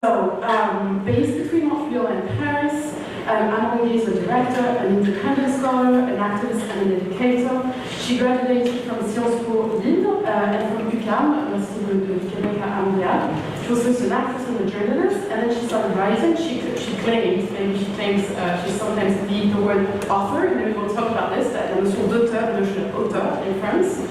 So, based between Montreal and Paris, Amandine Gay is a director, an independent scholar, an activist, and an educator. She graduated from Sciences Po Lille and from UQAM, University du Québec à Montréal. She was also an actress and a journalist, and then she started writing. She claims, she sometimes the word author, and then we'll talk about this, la notion d'auteur, the notion of auteur in France.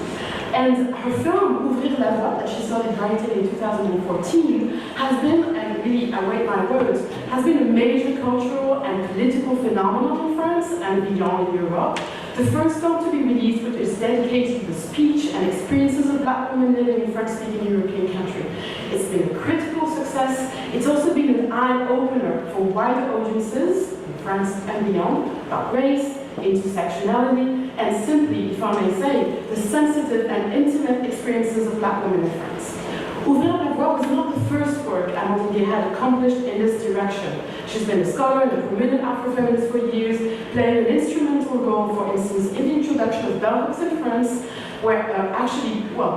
And her film, Ouvrir la Voie, that she started writing in 2014, has been, and really, I weight my words, has been a major cultural and political phenomenon in France and beyond in Europe. The first film to be released, which is dedicated to the speech and experiences of Black women living in French-speaking European country. It's been a critical success. It's also been an eye-opener for wider audiences in France and beyond about race, intersectionality, and simply, if I may say, the sensitive and intimate experiences of Black women in France. Ouvrir la Voie was not the first work Amandine Gay had accomplished in this direction. She's been a scholar and a prominent Afro-feminist for years, playing an instrumental role, for instance, in the introduction of bell hooks in France, where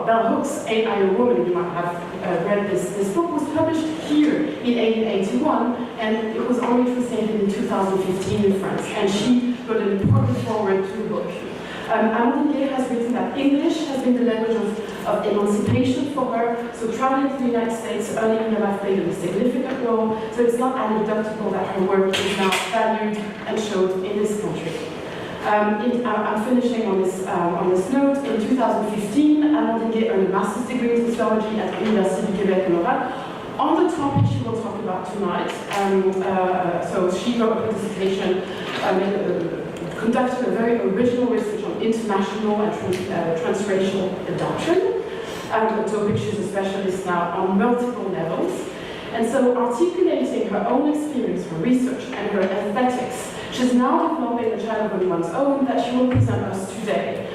bell hooks, Ain't I a Woman, you might have read this. This book was published here in 1881, and it was only translated in 2015 in France, and she put an important forward to the book. Amandine Gay has written that English has been the language of emancipation for her, so traveling to the United States early in her life played a significant role, so it's not anecdotal that her work is now valued and showed in this country. I'm finishing on this note. In 2015, Amandine Gay earned a master's degree in sociology at the University du Québec à Montréal on the topic she will talk about tonight. So she wrote a dissertation, conducted a very original research on international and transracial adoption. A topic she's a specialist now on multiple levels. And so articulating her own experience, her research, and her aesthetics, she's now developing a child of one's own that she will present us today.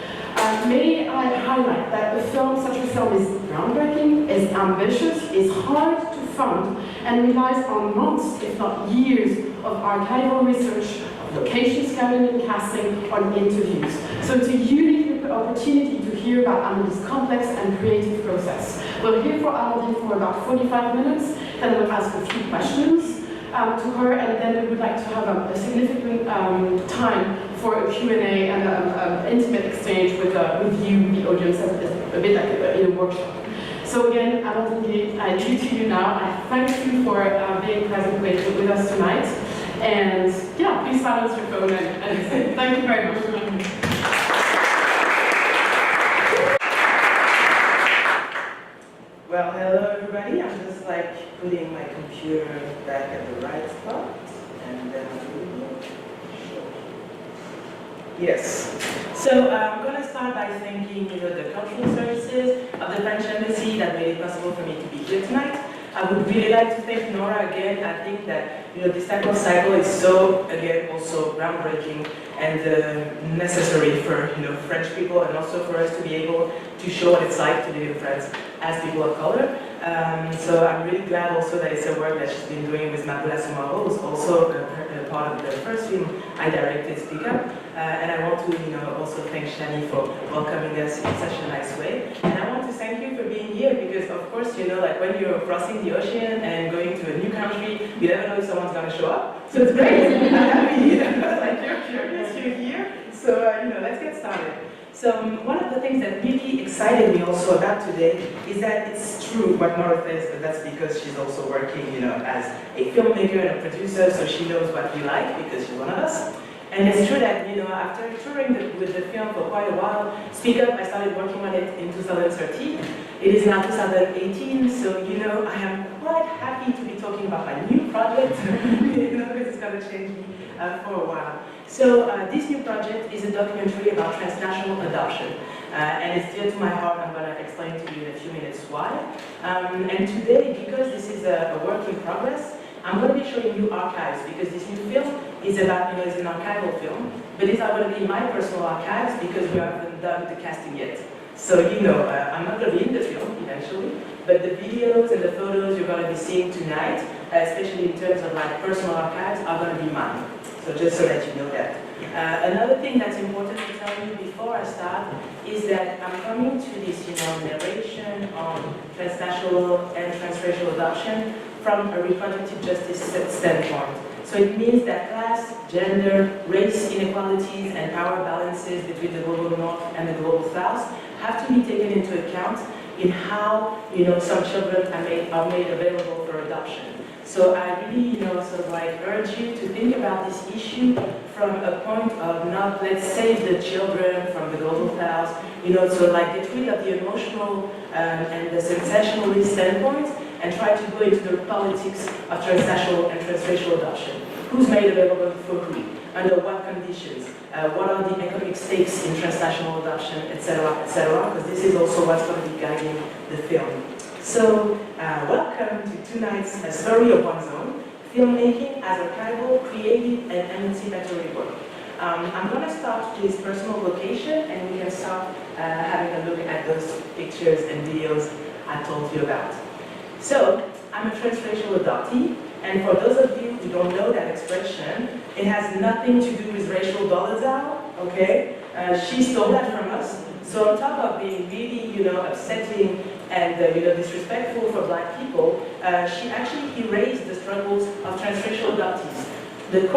May I highlight that such a film is groundbreaking, is ambitious, is hard to fund, and relies on months, if not years, of archival research, of location scouting and casting, on interviews. So it's a unique opportunity to hear about Amandine's complex and creative process. We'll hear from Amandine for about 45 minutes, then we'll ask a few questions to her, and then we would like to have a significant time for a Q&A and an intimate exchange with you, the audience, a bit like in a workshop. So again, Amandine Gay, I leave it to you now. I thank you for being present with us tonight. And yeah, please silence your phone and thank you very much for having me. Well, hello everybody. I'm just like putting my computer back at the right spot, and then yes. So I'm going to start by thanking the cultural services of the French Embassy that made it possible for me to be here tonight. I would really like to thank Nora again. I think that this type of cycle is so, again, also groundbreaking and necessary for French people, and also for us to be able to show what it's like to live in France as people of color. So I'm really glad also that it's a work that she's been doing with Maboula Soumaoro, who's also a part of the first film I directed, Speak Up. And I want to also thank Shani for welcoming us in such a nice way. And I want to thank you for being here because, of course, like when you're crossing the ocean and going to a new country, you never know if someone's going to show up. So it's great. I'm happy. Like you're curious, you're here. So let's get started. So one of the things that really excited me also about today is that it's true what Nora says, but that's because she's also working, as a filmmaker and a producer, so she knows what we like because she's one of us. And it's true that, after touring with the film for quite a while, Speak Up, I started working on it in 2013. It is now 2018, so, I am quite happy to be talking about my new project, because it's going to change me for a while. So this new project is a documentary about transnational adoption. And it's dear to my heart. I'm going to explain to you in a few minutes why. And today, because this is a work in progress, I'm going to be showing you archives, because this new film is about, it's an archival film, but these are going to be my personal archives because we haven't done the casting yet. So, I'm not going to be in the film eventually, but the videos and the photos you're going to be seeing tonight, especially in terms of my personal archives, are going to be mine. So just so that you know that. Another thing that's important to tell you before I start is that I'm coming to this, narration on transnational and transracial adoption from a reproductive justice standpoint. So it means that class, gender, race inequalities, and power balances between the global north and the global south have to be taken into account in how some children are made available for adoption. So I really sort of like urge you to think about this issue from a point of not let's save the children from the global south, so like get rid of the emotional and the sensationalist standpoint and try to go into the politics of transnational and transracial adoption. Who's made available for who? Under what conditions? What are the economic stakes in transnational adoption, etc., because this is also what's going to be guiding the film. So, welcome to tonight's Story of One's Own, filmmaking as archival, creative, and emancipatory work. I'm going to start with personal vocation, and we can start having a look at those pictures and videos I told you about. So, I'm a transracial adoptee, and for those of you who don't know that expression, it has nothing to do with racial dolezal, okay? She stole that from us. So on top of being really, upsetting and disrespectful for Black people, she actually erased the struggles of transracial adoptees. The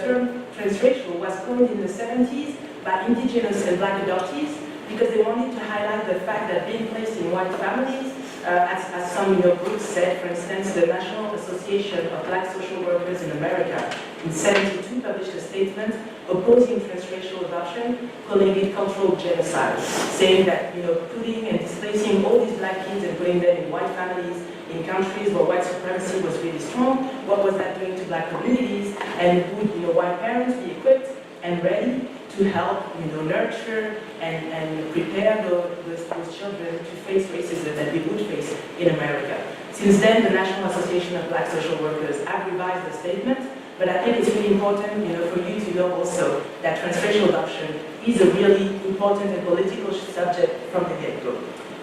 term transracial was coined in the 70s by indigenous and Black adoptees because they wanted to highlight the fact that being placed in white families, as some groups said, for instance, the National Association of Black Social Workers in America in 1972 published a statement opposing transracial adoption, calling it cultural genocide, saying that putting and displacing all these Black kids and putting them in white families in countries where white supremacy was really strong, what was that doing to Black communities, and would white parents be equipped and ready to help nurture and prepare those children to face racism that we would face in America. Since then, the National Association of Black Social Workers have revised the statement, but I think it's really important for you to know also that transracial adoption is a really important and political subject from the get-go.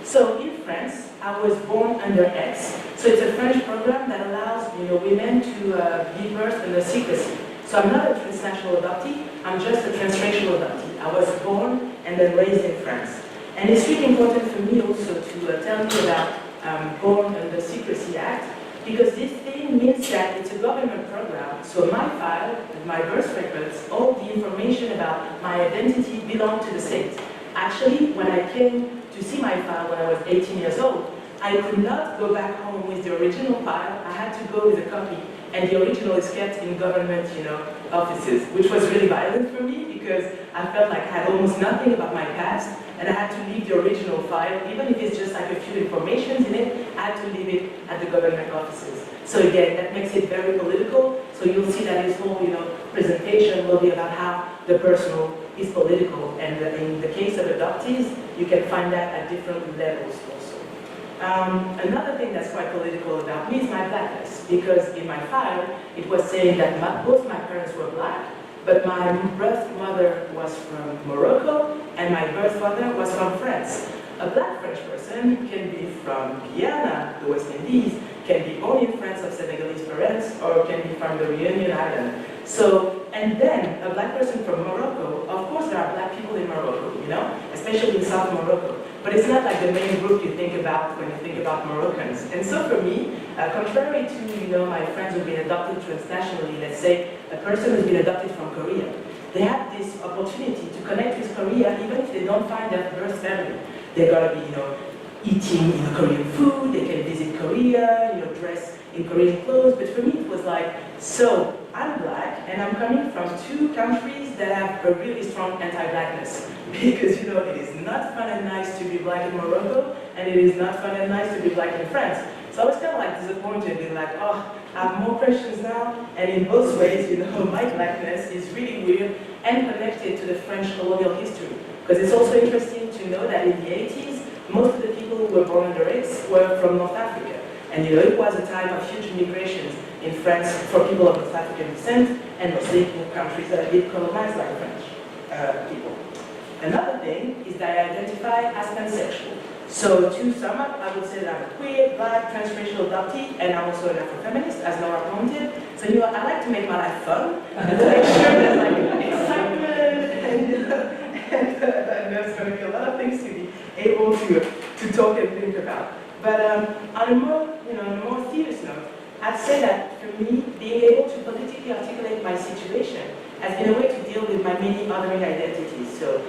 So in France, I was born under X, so it's a French program that allows women to give birth under secrecy. So I'm not a transnational adoptee, I'm just a transracial adoptee. I was born and then raised in France. And it's really important for me also to tell you about Born Under Secrecy Act, because this thing means that it's a government program. So my file, my birth records, all the information about my identity belong to the state. Actually, when I came to see my file when I was 18 years old, I could not go back home with the original file. I had to go with a copy, and the original is kept in government, offices, which was really violent for me because I felt like I had almost nothing about my past, and I had to leave the original file, even if it's just like a few informations in it, I had to leave it at the government offices. So again, that makes it very political. So you'll see that this whole, presentation will be about how the personal is political, and in the case of adoptees, you can find that at different levels also. Another thing that's quite political about me is my Blackness, because in my file, it was saying that both my parents were Black, but my birth mother was from Morocco, and my birth father was from France. A Black French person can be from Guyana, the West Indies, can be born in France of Senegalese parents, or can be from the Reunion Island. So, and then a Black person from Morocco, of course there are Black people in Morocco, especially in South Morocco. But it's not like the main group you think about when you think about Moroccans. And so for me, contrary to my friends who've been adopted transnationally, let's say a person who's been adopted from Korea, they have this opportunity to connect with Korea even if they don't find their birth family. They're gonna be, eating Korean food, they can visit Korea, dress in Korean clothes. But for me it was like, so I'm Black and I'm coming from two countries that have a really strong anti-Blackness. Because it is not fun and nice to be Black in Morocco, and it is not fun and nice to be Black in France. So I was kind of like disappointed, being like, oh, I have more questions now, and in both ways, my Blackness is really weird and connected to the French colonial history. Because it's also interesting to know that in the 80s, most of the people who were born under X were from North Africa. And it was a time of huge migrations in France for people of North African descent, and mostly in countries that had been colonized by the French people. Another thing is that I identify as pansexual. So to sum up, I would say that I'm a queer, Black, transracial adoptee, and I'm also an Afro-feminist, as Laura pointed. So I like to make my life fun, and to make sure there's like excitement, and there's going to be a lot of things to be able to talk and think about. But on a more, more serious note, I'd say that for me, being able to politically articulate my situation has been a way to deal with my many other identities. So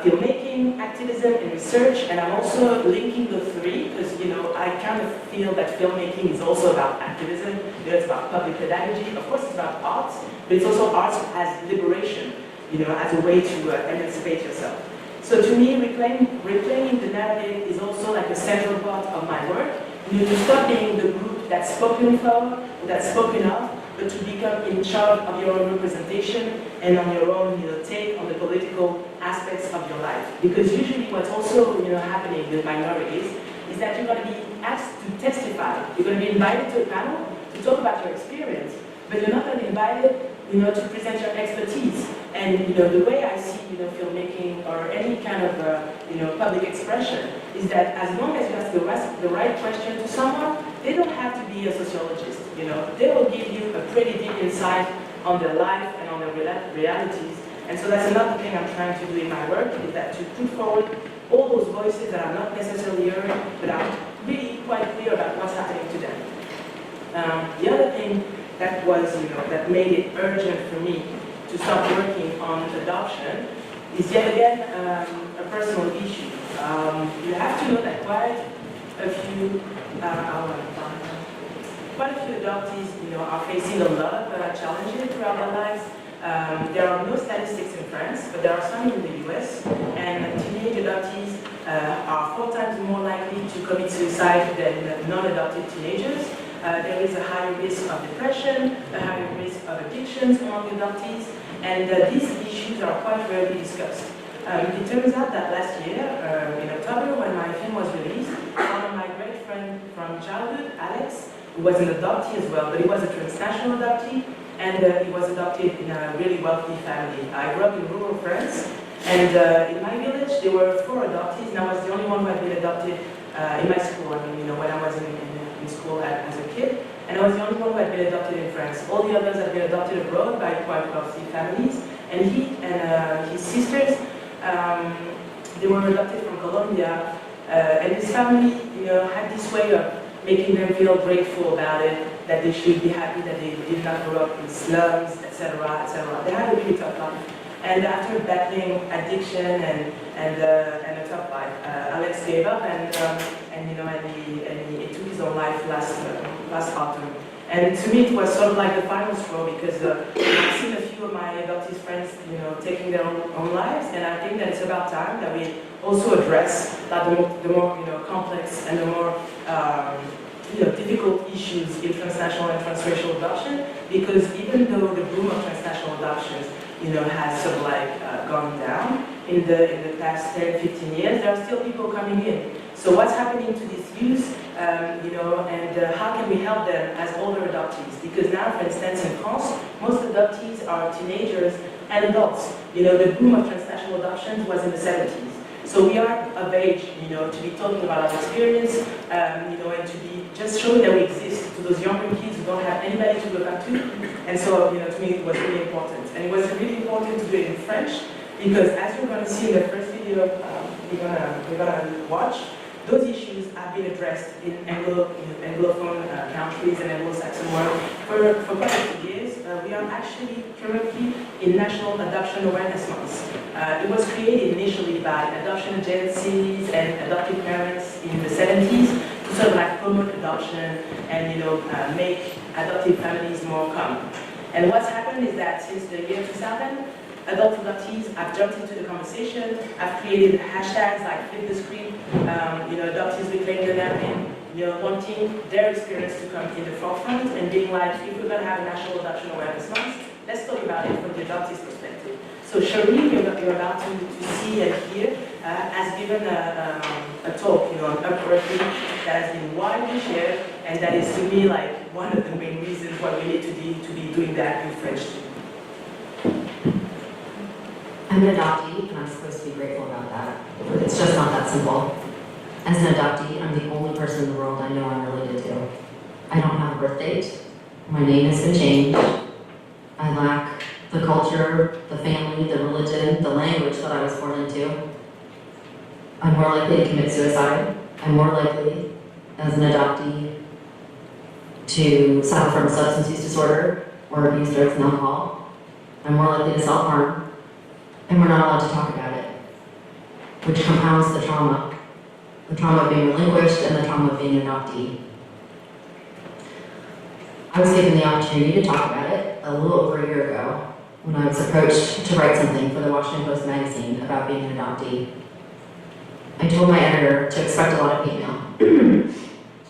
filmmaking, activism, and research, and I'm also linking the three because I kind of feel that filmmaking is also about activism. It's about public pedagogy. Of course, it's about art, but it's also art as liberation. As a way to emancipate yourself. So to me, reclaiming the narrative is also like a central part of my work. To stop being the group that's spoken for, or that's spoken of, but to become in charge of your own representation and on your own take on the political aspects of your life. Because usually what's also happening with minorities is that you're going to be asked to testify. You're going to be invited to a panel to talk about your experience, but you're not going to be invited to present your expertise. And the way I see filmmaking or any kind of public expression is that as long as you ask the right question to someone, they don't have to be a sociologist. They will give you a pretty deep insight on their life and on their realities. And so that's another thing I'm trying to do in my work, is that to put forward all those voices that are not necessarily heard, but are really quite clear about what's happening to them. The other thing that was, that made it urgent for me to start working on adoption is yet again a personal issue. You have to know that quite a few adoptees, are facing a lot of challenges throughout their lives. There are no statistics in France, but there are some in the US, and teenage adoptees are 4 times more likely to commit suicide than non-adopted teenagers. There is a higher risk of depression, a higher risk of addictions among adoptees, and these issues are quite rarely discussed. It turns out that last year, in October, when my film was released, one of my great friends from childhood, Alex, who was an adoptee as well, but he was a transnational adoptee, and he was adopted in a really wealthy family. I grew up in rural France, and in my village, there were 4 adoptees, and I was the only one who had been adopted in my school. I mean, when I was in school as a kid, and I was the only one who had been adopted in France. All the others had been adopted abroad by quite wealthy families, and he and his sisters, they were adopted from Colombia, and his family, had this way of making them feel grateful about it, that they should be happy that they did not grow up in slums, etc., etc. They had a really tough life. And after battling addiction and a tough life, Alex gave up and he took his own life last autumn. And to me, it was sort of like the final straw because I've seen a few of my adopted friends, taking their own lives, and I think that it's about time that we also address the more complex and the more difficult issues in transnational and transracial adoption, because even though the boom of transnational adoptions has sort of like gone down in the past 10, 15 years, there are still people coming in. So what's happening to these youth, and how can we help them as older adoptees? Because now, for instance, in France, most adoptees are teenagers and adults. The boom of transnational adoptions was in the 70s. So we are of age, to be talking about our experience, and to be just showing that we exist to those younger kids who don't have anybody to look up to. And so, to me, it was really important. And it was really important to do it in French, because as you're going to see in the first video we're gonna watch, those issues have been addressed in Anglophone countries and Anglo-Saxon world for quite a few years. We are actually currently in National Adoption Awareness Month. It was created initially by adoption agencies and adoptive parents in the 70s to sort of like promote adoption and make adoptive families more common. And what's happened is that since the year 2000, adult adoptees have jumped into the conversation, have created hashtags like flip the script, adoptees reclaim the narrative, wanting their experience to come in the forefront and being like, if we're going to have a National Adoption Awareness Month, let's talk about it from the adoptee's perspective. So Cherie, you're about to see and hear, has given a talk, on Upworthy that has been widely shared, and that is to me like one of the main reasons why we need to be doing that in French too. I'm an adoptee, and I'm supposed to be grateful about that. But it's just not that simple. As an adoptee, I'm the only person in the world I know I'm related to. I don't have a birth date. My name has been changed. I lack the culture, the family, the religion, the language that I was born into. I'm more likely to commit suicide. I'm more likely, as an adoptee, to suffer from substance use disorder or abuse drugs and alcohol, and more likely to self-harm, and we're not allowed to talk about it, which compounds the trauma of being relinquished and the trauma of being an adoptee. I was given the opportunity to talk about it a little over a year ago when I was approached to write something for the Washington Post magazine about being an adoptee. I told my editor to expect a lot of hate mail.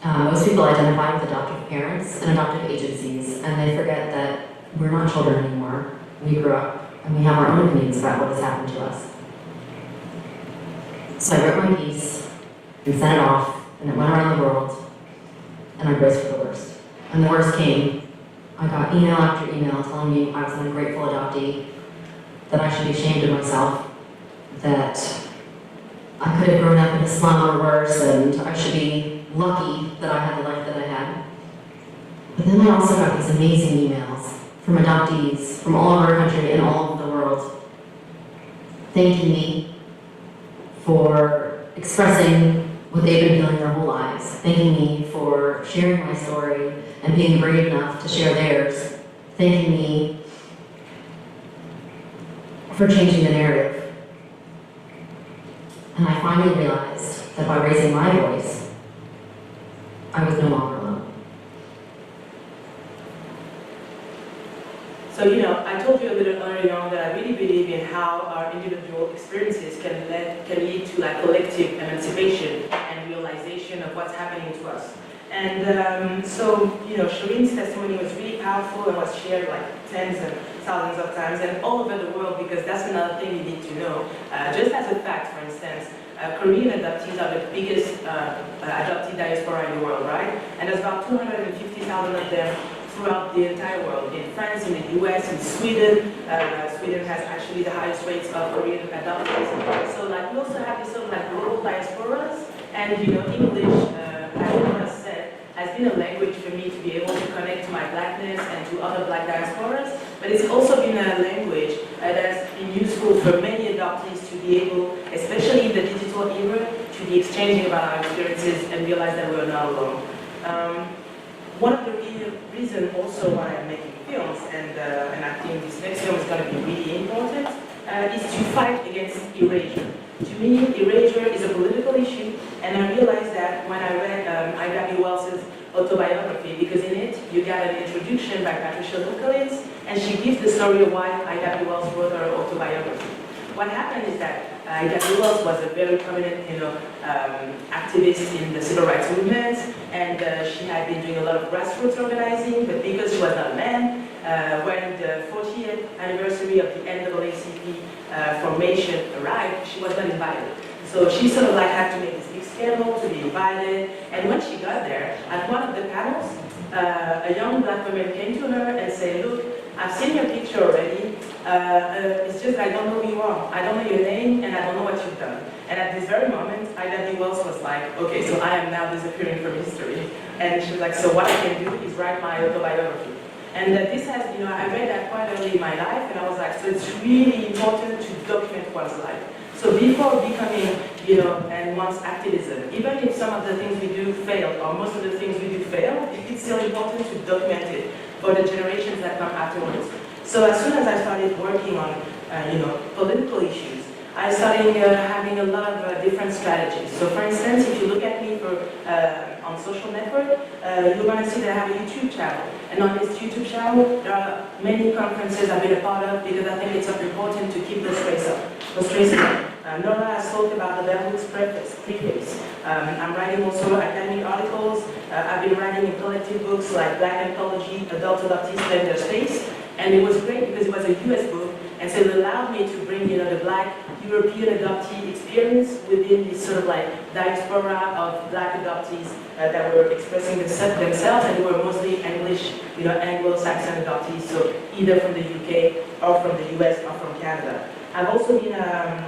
Most people identify with adoptive parents and adoptive agencies, and they forget that we're not children anymore. We grew up, and we have our own opinions about what has happened to us. So I wrote my piece and sent it off, and it went around the world, and I braced for the worst. And the worst came. I got email after email telling me I was an ungrateful adoptee, that I should be ashamed of myself, that I could have grown up in a slum or worse, and I should be lucky that I had the life that I had. But then I also got these amazing emails from adoptees from all over our country and all over the world, thanking me for expressing what they've been feeling their whole lives, thanking me for sharing my story and being brave enough to share theirs, thanking me for changing the narrative. And I finally realized that by raising my voice, I was no longer alone. So, I told you a little earlier on that I really believe in how our individual experiences can lead to collective emancipation and realization of what's happening to us. And so, Shireen's testimony was really powerful and was shared tens and thousands of times and all over the world, because that's another thing you need to know. Just as a fact, for instance, Korean adoptees are the biggest adoptee diaspora in the world, right? And there's about 250,000 of them throughout the entire world. In France, in the US, in Sweden. Sweden has actually the highest rates of Korean adoptees. So we also have these sort of global diasporas, and English, as Nora said, has been a language for me to be able to connect to my blackness and to other black diasporas, but it's also been a language that has been useful for many adoptees to be able, especially in the digital era, to be exchanging about our experiences and realize that we're not alone. One of the reasons also why I'm making films, and I think this next film is going to be really important, is to fight against erasure. To me, erasure is a political issue, and I realized that when I read I.W. Wells' autobiography, because in it you got an introduction by Patricia Lukalins, and she gives the story of why I.W. Wells wrote her autobiography. What happened is that I.W. Wells was a very prominent, activist in the civil rights movement, and she had been doing a lot of grassroots organizing, but because she was not a man, when the 40th anniversary of the NAACP formation arrived, she was not invited. So she sort of had to make this big scandal to be invited, and when she got there, at one of the panels, a young black woman came to her and said, "Look, I've seen your picture already. It's just I don't know who you are. I don't know your name, and I don't know what you've done." And at this very moment, I.W. Wells was like, "Okay, so I am now disappearing from history." And she was like, "So what I can do is write my autobiography." And this has, I read that quite early in my life, and I was like, so it's really important to document one's life. So before becoming, and one's activism, even if some of the things we do fail, or most of the things we do fail, it's still important to document it for the generations that come afterwards. So as soon as I started working on, political issues, I started having a lot of different strategies. So for instance, if you look at me on social network, you're going to see that I have a YouTube channel. And on this YouTube channel, there are many conferences I've been a part of, because I think it's important to keep those traces up. Nora has talked about the Devil's Preface. I'm writing also academic articles. I've been writing in collective books like Black Anthology, Adult Adoptees Claim Their Space. And it was great because it was a US book, and so it allowed me to bring the Black European adoptee experience within this sort of diaspora of Black adoptees that were expressing themselves, and they were mostly English, Anglo-Saxon adoptees, so either from the UK or from the US or from Canada. I've also been a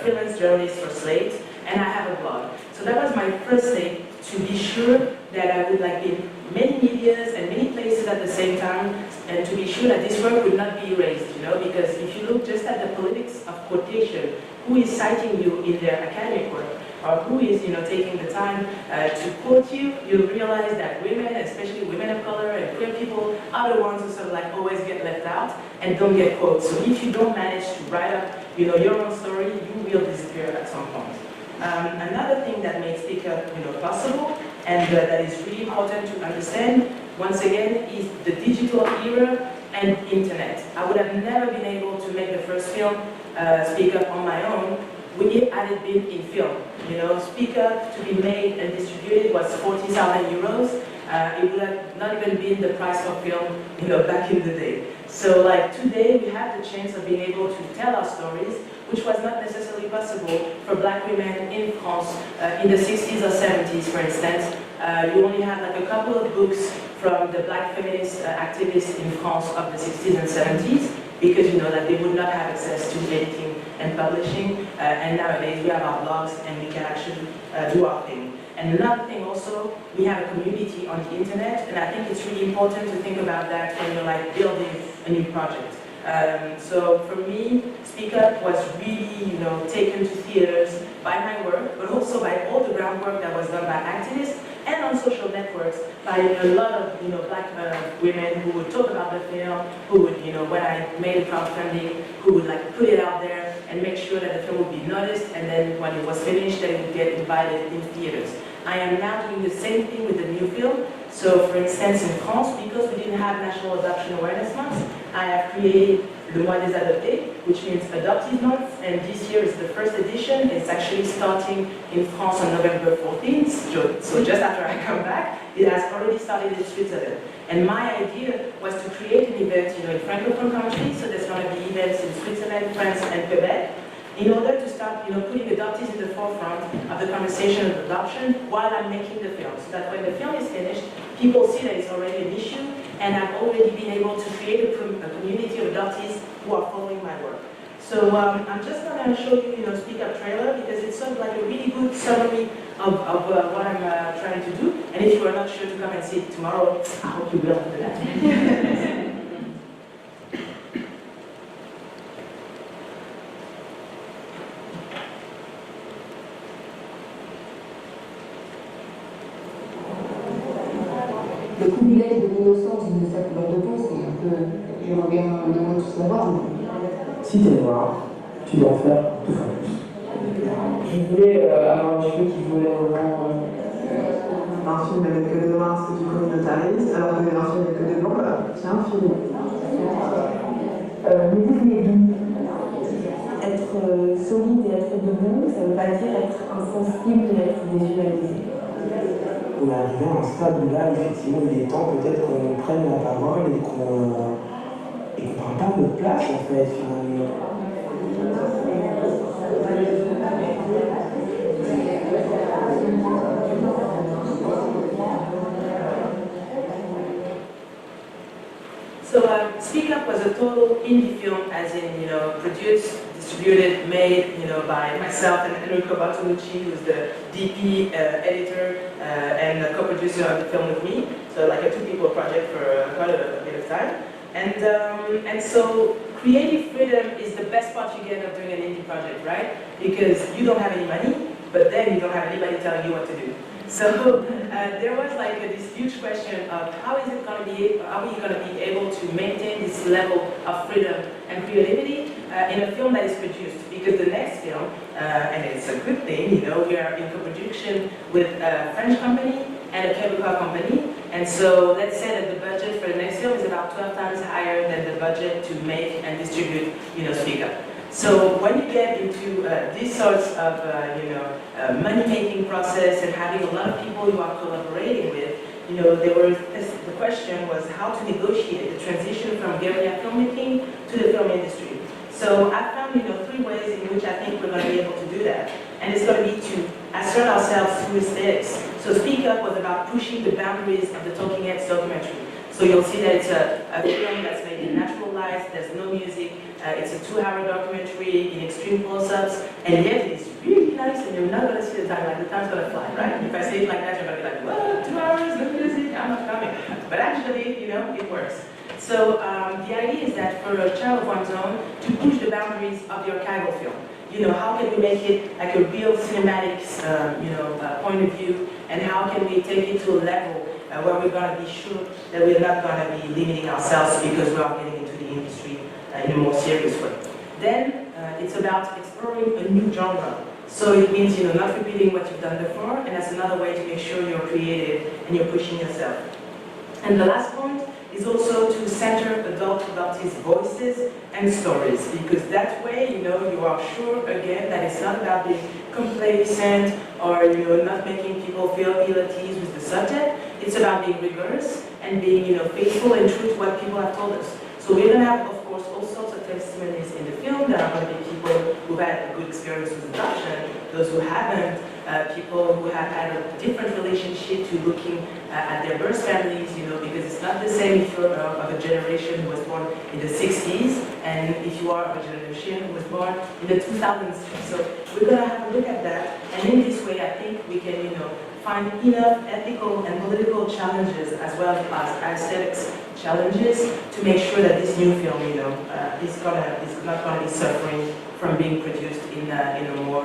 freelance journalist for Slate, and I have a blog. So that was my first step, to be sure that I would be in many medias and many places at the same time, and to be sure that this work would not be erased, because if you look just at the politics of quotation, who is citing you in their academic work, or who is, taking the time to quote you, you'll realize that women, especially women of color and queer people, are the ones who sort of like always get left out and don't get quotes. So if you don't manage to write up, your own story, you will disappear at some point. Another thing that makes Speak Up, possible, and that is really important to understand, once again, is the digital era and internet. I would have never been able to make the first film, Speak Up, on my own, had it been in film. Speak Up to be made and distributed was 40,000 euros. It would have not even been the price of film, back in the day. So like today, we have the chance of being able to tell our stories, which was not necessarily possible for black women in France in the 60s or 70s, for instance. You only had like a couple of books from the black feminist activists in France of the 60s and 70s, because that they would not have access to editing and publishing. And nowadays we have our blogs and we can actually do our thing. And another thing also, we have a community on the internet, and I think it's really important to think about that when you're like building a new project. So for me, Speak Up was really, taken to theaters by my work, but also by all the groundwork that was done by activists and on social networks by a lot of, black women who would talk about the film, who would, when I made a crowdfunding, who would like put it out there and make sure that the film would be noticed, and then when it was finished, that it would get invited in theaters. I am now doing the same thing with the new film. So for instance, in France, because we didn't have National Adoption Awareness Month, I have created Le Mois des Adoptés, which means Adoptees Month, and this year is the first edition. It's actually starting in France on November 14th, so just after I come back. It has already started in Switzerland. And my idea was to create an event, in Francophone countries, so there's going to be events in Switzerland, France, and Quebec, in order to start, putting adoptees in the forefront of the conversation of adoption while I'm making the film, so that when the film is finished, people see that it's already an issue, and I've already been able to create a community of adoptees who are following my work. So I'm just going to show you, Speak Up trailer, because it's sort of like a really good summary of what I'm trying to do. And if you are not sure to come and see it tomorrow, I hope you will after that. Le privilège de l'innocence de sa couleur de peau, c'est un peu... J'aimerais bien tous savoir. Si t'es noir, tu dois faire tout fois plus. Je voulais avoir les cheveux qui volaient vraiment... Un film avec que des noirs, c'est du communautarisme, alors que un film avec que des blancs, voilà, c'est un film. Mais vous venez d'où? Être solide et être debout, ça ne veut pas dire être insensible et être déshumanisé. On est arrivé à un stade où là, effectivement, il est temps peut-être qu'on prenne la parole et qu'on prenne pas notre place, en fait, finalement. So Speak Up was a total indie film, as in, produced, distributed, made, by myself and Enrico Bartolucci, who's the DP, editor, and the co-producer of the film with me. So like a two-people project for quite a bit of time. And so creative freedom is the best part you get of doing an indie project, right? Because you don't have any money, but then you don't have anybody telling you what to do. So there was like this huge question of how are we going to be able to maintain this level of freedom and creativity in a film that is produced? Because the next film, and it's a good thing, we are in co-production with a French company and a cable car company. And so let's say that the budget for the next film is about 12 times higher than the budget to make and distribute, Speak Up. So when you get into these sorts of money-making process and having a lot of people you are collaborating with, the question was how to negotiate the transition from guerrilla filmmaking to the film industry. So I found 3 ways in which I think we're going to be able to do that. And it's going to be to assert ourselves through aesthetics. So Speak Up was about pushing the boundaries of the Talking Heads documentary. So you'll see that it's a film that's made in natural light, there's no music, it's a 2-hour documentary in extreme close-ups, and yet it's really nice and you're not going to see the time, like the time's going to fly, right? If I say it like that, you're going to be like, what, 2 hours, no music, I'm not coming. But actually, it works. So the idea is that for a child of one's own, to push the boundaries of the archival film. how can we make it like a real cinematic, point of view, and how can we take it to a level where we're going to be sure that we're not going to be limiting ourselves because we are getting into the industry in a more serious way. Then it's about exploring a new genre. So it means not repeating what you've done before, and that's another way to make sure you're creative and you're pushing yourself. And the last point is also to center adultees' voices and stories, because that way, you are sure again that it's not about being complacent or not making people feel ill at ease with the subject. It's about being rigorous and being faithful and true to what people have told us. So we're going to have, of course, all sorts of testimonies in the film. There are going to be people who've had a good experience with adoption, those who haven't, people who have had a different relationship to looking at their birth families, because it's not the same if you're of a generation who was born in the 60s, and if you are of a generation who was born in the 2000s. So we're going to have a look at that, and in this way, I think we can, find enough ethical and political challenges as well as aesthetics challenges to make sure that this new film, is not going to be suffering from being produced in a more,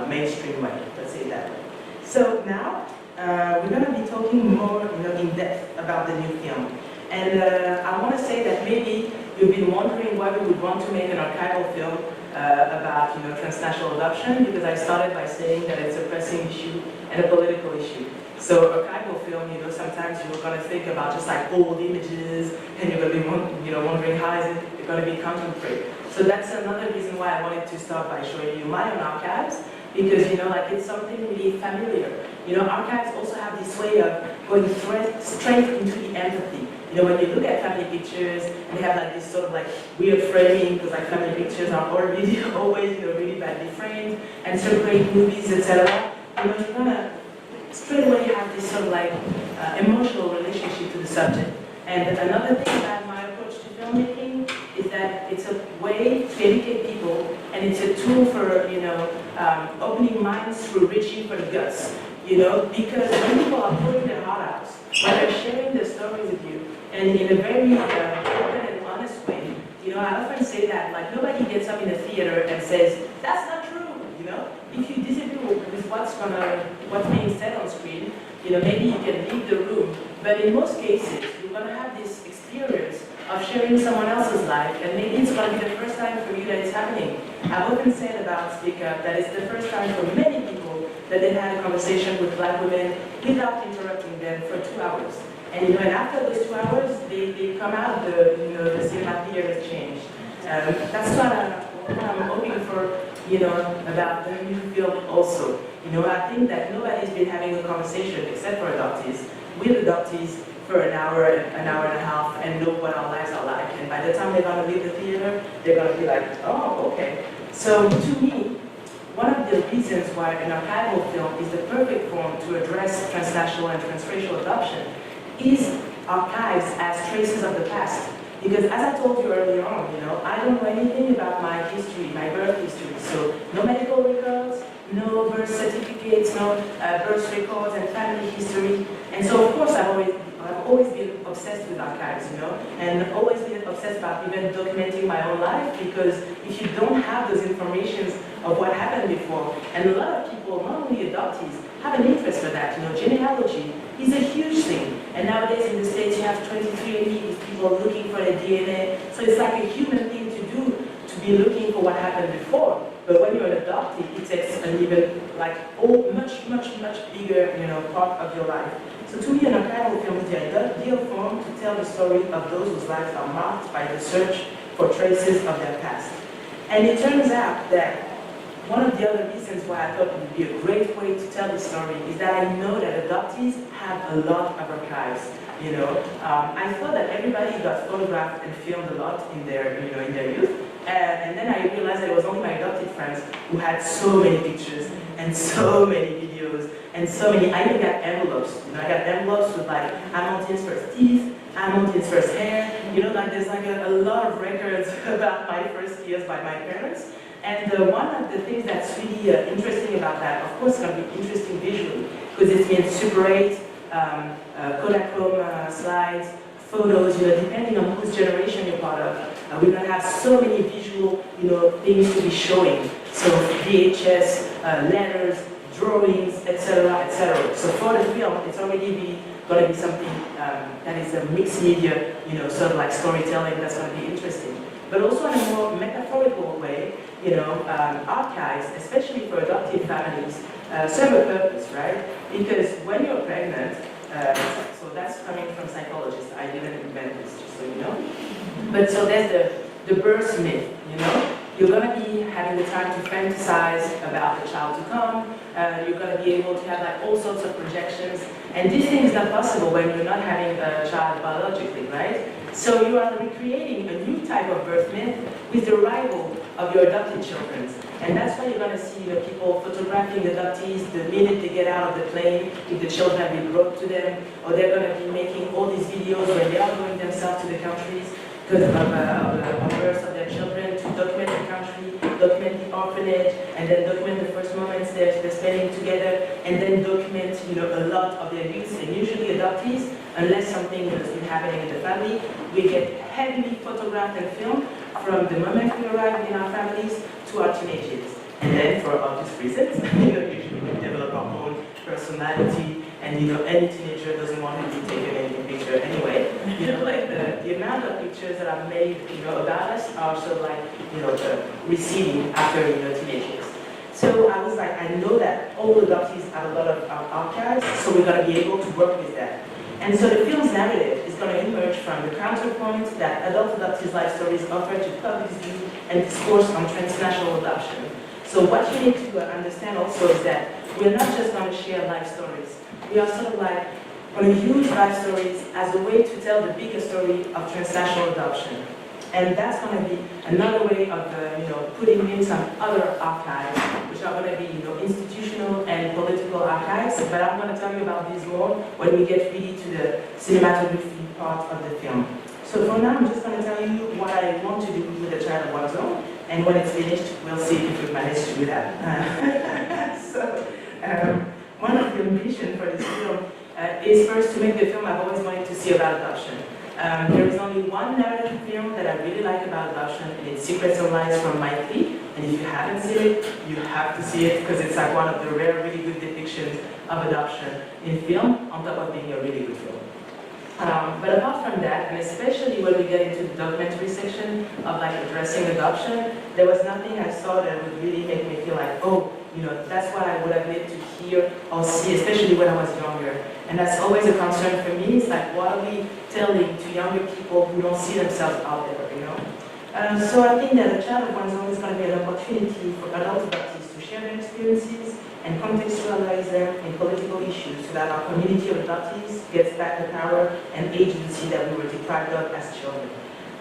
mainstream way. Let's say that. So now we're going to be talking more, in depth about the new film, and I want to say that maybe you've been wondering why we would want to make an archival film about transnational adoption, because I started by saying that it's a pressing issue and a political issue. So archival film, sometimes you're going to think about just like old images, and you're going to be wondering how is it going to be contemporary. So that's another reason why I wanted to start by showing you my own archives, because it's something really familiar. Archives also have this way of going straight into the empathy. When you look at family pictures, and they have like this sort of like weird framing, because like family pictures are already always really badly framed, and some great movies, etc. You're gonna straight away have this sort of like emotional relationship to the subject. And another thing about my approach to filmmaking is that it's a way to educate people, and it's a tool for opening minds through reaching for the guts. Because when people are pouring their heart out, when they're sharing their stories with you, and in a very open and honest way, I often say that like nobody gets up in a theater and says that's not true. If you disagree with what's being said on screen, maybe you can leave the room. But in most cases, you're gonna have this experience of sharing someone else's life, and maybe it's gonna be the first time for you that it's happening. I've often said about Speak Up that it's the first time for many people that they've had a conversation with Black women without interrupting them for 2 hours. And after those 2 hours, they come out, the cinema theater has changed. That's what I'm hoping for, about the new film also. I think that nobody's been having a conversation except for adoptees, with adoptees for an hour and a half, and know what our lives are like. And by the time they're going to leave the theater, they're going to be like, oh, okay. So to me, one of the reasons why an archival film is the perfect form to address transnational and transracial adoption is archives as traces of the past. Because as I told you earlier on, I don't know anything about my history, my birth history. So no medical records, no birth certificates, no birth records and family history. And so of course I've always been obsessed with archives, and always been obsessed about even documenting my own life, because if you don't have those informations of what happened before, and a lot of people, not only adoptees, have an interest for that. Genealogy is a huge thing. And nowadays in the States you have 23andMe with people looking for their DNA. So it's like a human thing to do, to be looking for what happened before. But when you're an adoptee, it takes an even much bigger part of your life. So to me, an archival film is the ideal form to tell the story of those whose lives are marked by the search for traces of their past. And it turns out that one of the other reasons why I thought it would be a great way to tell this story is that I know that adoptees have a lot of archives. I thought that everybody got photographed and filmed a lot in their youth, and then I realized that it was only my adopted friends who had so many pictures and so many videos and so many. I even got envelopes. I got envelopes with like Amandine's first teeth, Amandine's first hair. There's like a lot of records about my first years by my parents. And one of the things that's really interesting about that, of course, it's going to be interesting visually, because it's in Super 8, Kodachrome slides, photos, depending on whose generation you're part of. We're going to have so many visual, things to be showing. So VHS, letters, drawings, etc., etc. So for the film, it's already going to be something that is a mixed media, sort of like storytelling that's going to be interesting. But also in a more metaphorical way, archives, especially for adoptive families, serve a purpose, right? Because when you're pregnant, so that's coming from psychologists, I didn't invent this, just so you know. But so there's the birth myth, You're going to be having the time to fantasize about the child to come. You're going to be able to have like all sorts of projections. And this thing is not possible when you're not having a child biologically, right? So you are recreating a new type of birth myth with the arrival of your adopted children. And that's why you're going to see people photographing adoptees the minute they get out of the plane, if the children have been brought to them, or they're going to be making all these videos where they are going themselves to the countries because of the birth of their children, to document the country, document the orphanage, and then document the first moments they're spending together, and then document a lot of their youth. And usually adoptees, unless something has been happening in the family, we get heavily photographed and filmed from the moment we arrive in our families to our teenagers. And then, for obvious reasons, usually we develop our own personality, and any teenager doesn't want to be taken in a picture anyway. Like the amount of pictures that are made, about us are sort of like, receding after, teenagers. So I was like, I know that all adoptees have a lot of archives, so we're going to be able to work with that. And so the film's narrative is going to emerge from the counterpoint that adult adoptees' life stories offer to public view and discourse on transnational adoption. So what you need to understand also is that we're not just going to share life stories. We are sort of like going to use life stories as a way to tell the bigger story of transnational adoption. And that's going to be another way of putting in some other archives, which are going to be institutional and political archives. But I'm going to tell you about these more when we get really to the cinematography part of the film. So for now, I'm just going to tell you what I want to do with the Child of One Zone. And when it's finished, we'll see if we manage to do that. One of the ambitions for this film is first to make the film I've always wanted to see about adoption. There is only one narrative film that I really like about adoption, and it's Secrets and Lies from Mike Lee. And if you haven't seen it, you have to see it because it's like one of the rare, really good depictions of adoption in film, on top of being a really good film. But apart from that, and especially when we get into the documentary section of like addressing adoption, there was nothing I saw that would really make me feel like, oh, that's what I would have lived to hear or see, especially when I was younger. And that's always a concern for me. It's like, what are we telling to younger people who don't see themselves out there, So I think that the Child of One Zone is going to be an opportunity for adult adoptees to share their experiences and contextualize them in political issues so that our community of adoptees gets back the power and agency that we were deprived of as children.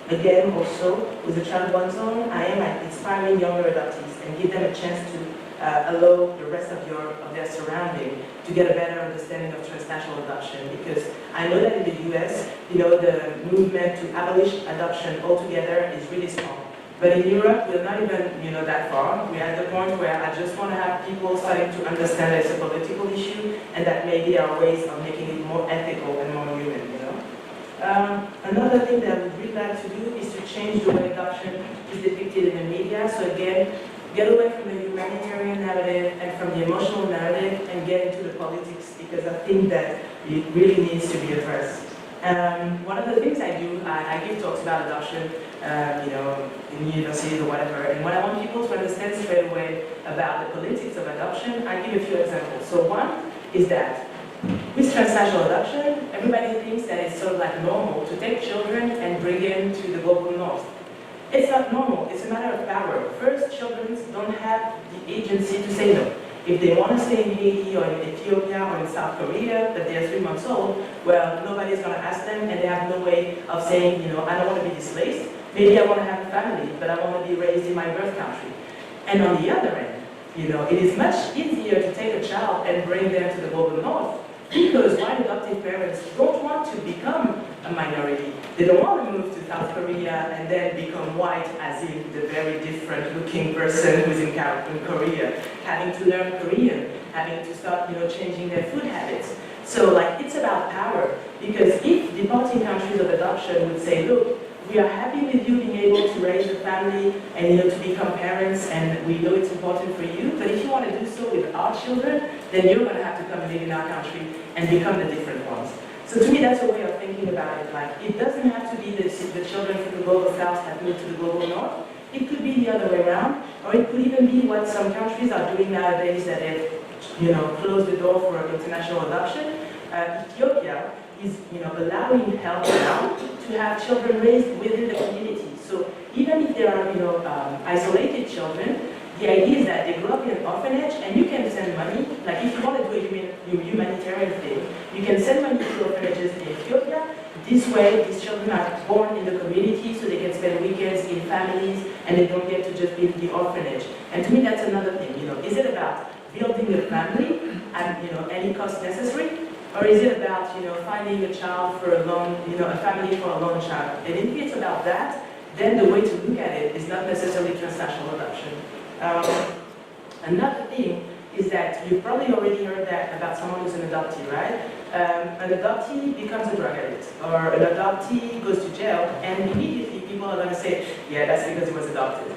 Again, also, with the Child of One Zone, I am inspiring younger adoptees and give them a chance to allow the rest of their surrounding to get a better understanding of transnational adoption, because I know that in the US, the movement to abolish adoption altogether is really strong. But in Europe, we're not even, that far. We're at the point where I just want to have people starting to understand that it's a political issue and that maybe there are ways of making it more ethical and more human, Another thing that I would really like to do is to change the way adoption is depicted in the media. So again, get away from the humanitarian narrative and from the emotional narrative and get into the politics, because I think that it really needs to be addressed. One of the things I do, I give talks about adoption, in universities or whatever, and when I want people to understand straight away about the politics of adoption, I give a few examples. So one is that with transnational adoption, everybody thinks that it's sort of like normal to take children and bring them to the global north. It's not normal, it's a matter of power. First, children don't have the agency to say no. If they want to stay in Haiti or in Ethiopia or in South Korea, but they're 3 months old, well, nobody's going to ask them, and they have no way of saying, I don't want to be displaced. Maybe I want to have a family, but I want to be raised in my birth country. And on the other end, it is much easier to take a child and bring them to the global north, because white adoptive parents don't want to become a minority. They don't want to move to South Korea and then become white, as in the very different looking person who's in Korea, having to learn Korean, having to start changing their food habits. So it's about power, because if departing countries of adoption would say, look, we are happy with you being able to raise a family and to become parents, and we know it's important for you, but if you want to do so with our children, then you're going to have to come and live in our country and become the different ones. So to me, that's a way of thinking about it. Like, it doesn't have to be the children from the global south have moved to the global north. It could be the other way around, or it could even be what some countries are doing nowadays, that they've, closed the door for international adoption. Ethiopia is, allowing help now to have children raised within the community. So even if there are, isolated children, the idea is that they grow up in an orphanage and you can send money. Like, if you want to do a humanitarian thing, you can send money to orphanages in Ethiopia. This way, these children are born in the community so they can spend weekends in families and they don't get to just be in the orphanage. And to me, that's another thing. Is it about building a family at any cost necessary? Or is it about finding a child for a lone, a family for a lone child? And if it's about that, then the way to look at it is not necessarily transnational adoption. Another thing is that you've probably already heard that about someone who's an adoptee, right? An adoptee becomes a drug addict, or an adoptee goes to jail, and immediately people are going to say, yeah, that's because he was adopted,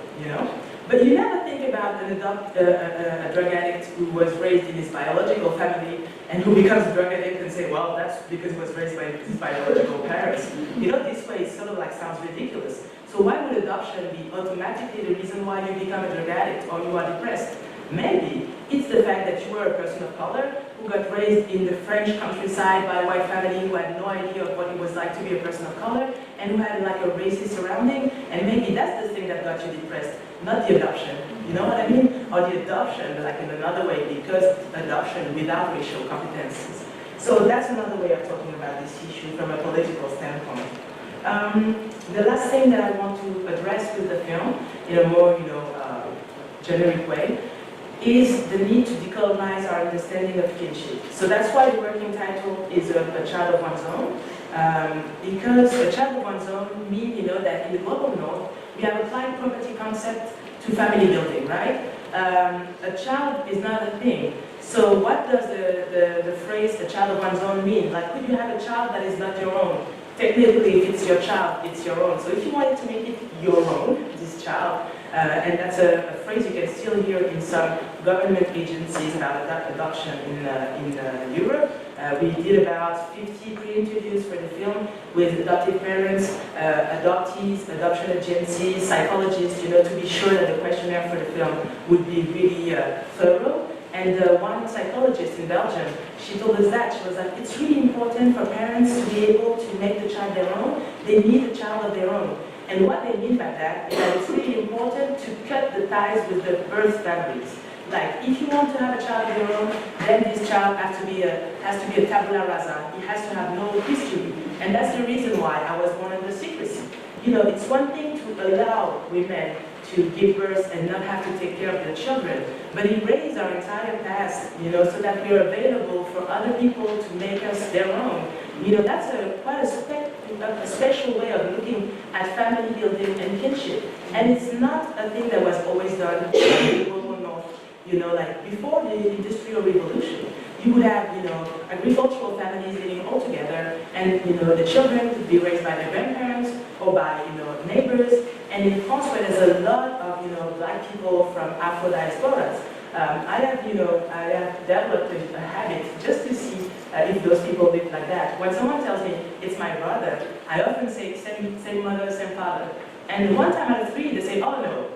But you never think about a drug addict who was raised in his biological family and who becomes a drug addict and say, well, that's because he was raised by his biological parents. This way it sort of like sounds ridiculous. So why would adoption be automatically the reason why you become a drug addict or you are depressed? Maybe it's the fact that you were a person of color who got raised in the French countryside by a white family who had no idea of what it was like to be a person of color and who had like a racist surrounding, and maybe that's the thing that got you depressed, not the adoption. You know what I mean? Or the adoption, like in another way, because adoption without racial competencies. So that's another way of talking about this issue from a political standpoint. The last thing that I want to address with the film, in a more, generic way, is the need to decolonize our understanding of kinship. So that's why the working title is A Child of One's Own, because a child of one's own means, that in the global north, we have applied property concept to family building, right? A child is not a thing. So what does the phrase, a child of one's own mean? Like, could you have a child that is not your own? Technically, if it's your child, it's your own. So if you wanted to make it your own, this child, and that's a phrase you can still hear in some government agencies about adoption in Europe. We did about 50 pre-interviews for the film with adoptive parents, adoptees, adoption agencies, psychologists, to be sure that the questionnaire for the film would be really thorough. And one psychologist in Belgium, she told us that. She was like, it's really important for parents to be able to make the child their own. They need a child of their own. And what they mean by that is that it's really important to cut the ties with the birth families. Like, if you want to have a child of your own, then this child has to be a tabula rasa. It has to have no history. And that's the reason why I was born under secrecy. It's one thing to allow women to give birth and not have to take care of their children, but erase our entire past, so that we are available for other people to make us their own. That's quite a special way of looking at family building and kinship. And it's not a thing that was always done in the global north. Like before the Industrial Revolution, you would have, agricultural families living all together, and, the children could be raised by their grandparents or by, neighbors. And in France, where there's a lot of, black people from Afro diasporas, I have developed a habit just to see if those people live like that. When someone tells me it's my brother, I often say same mother, same father. And one time out of three, they say, oh no,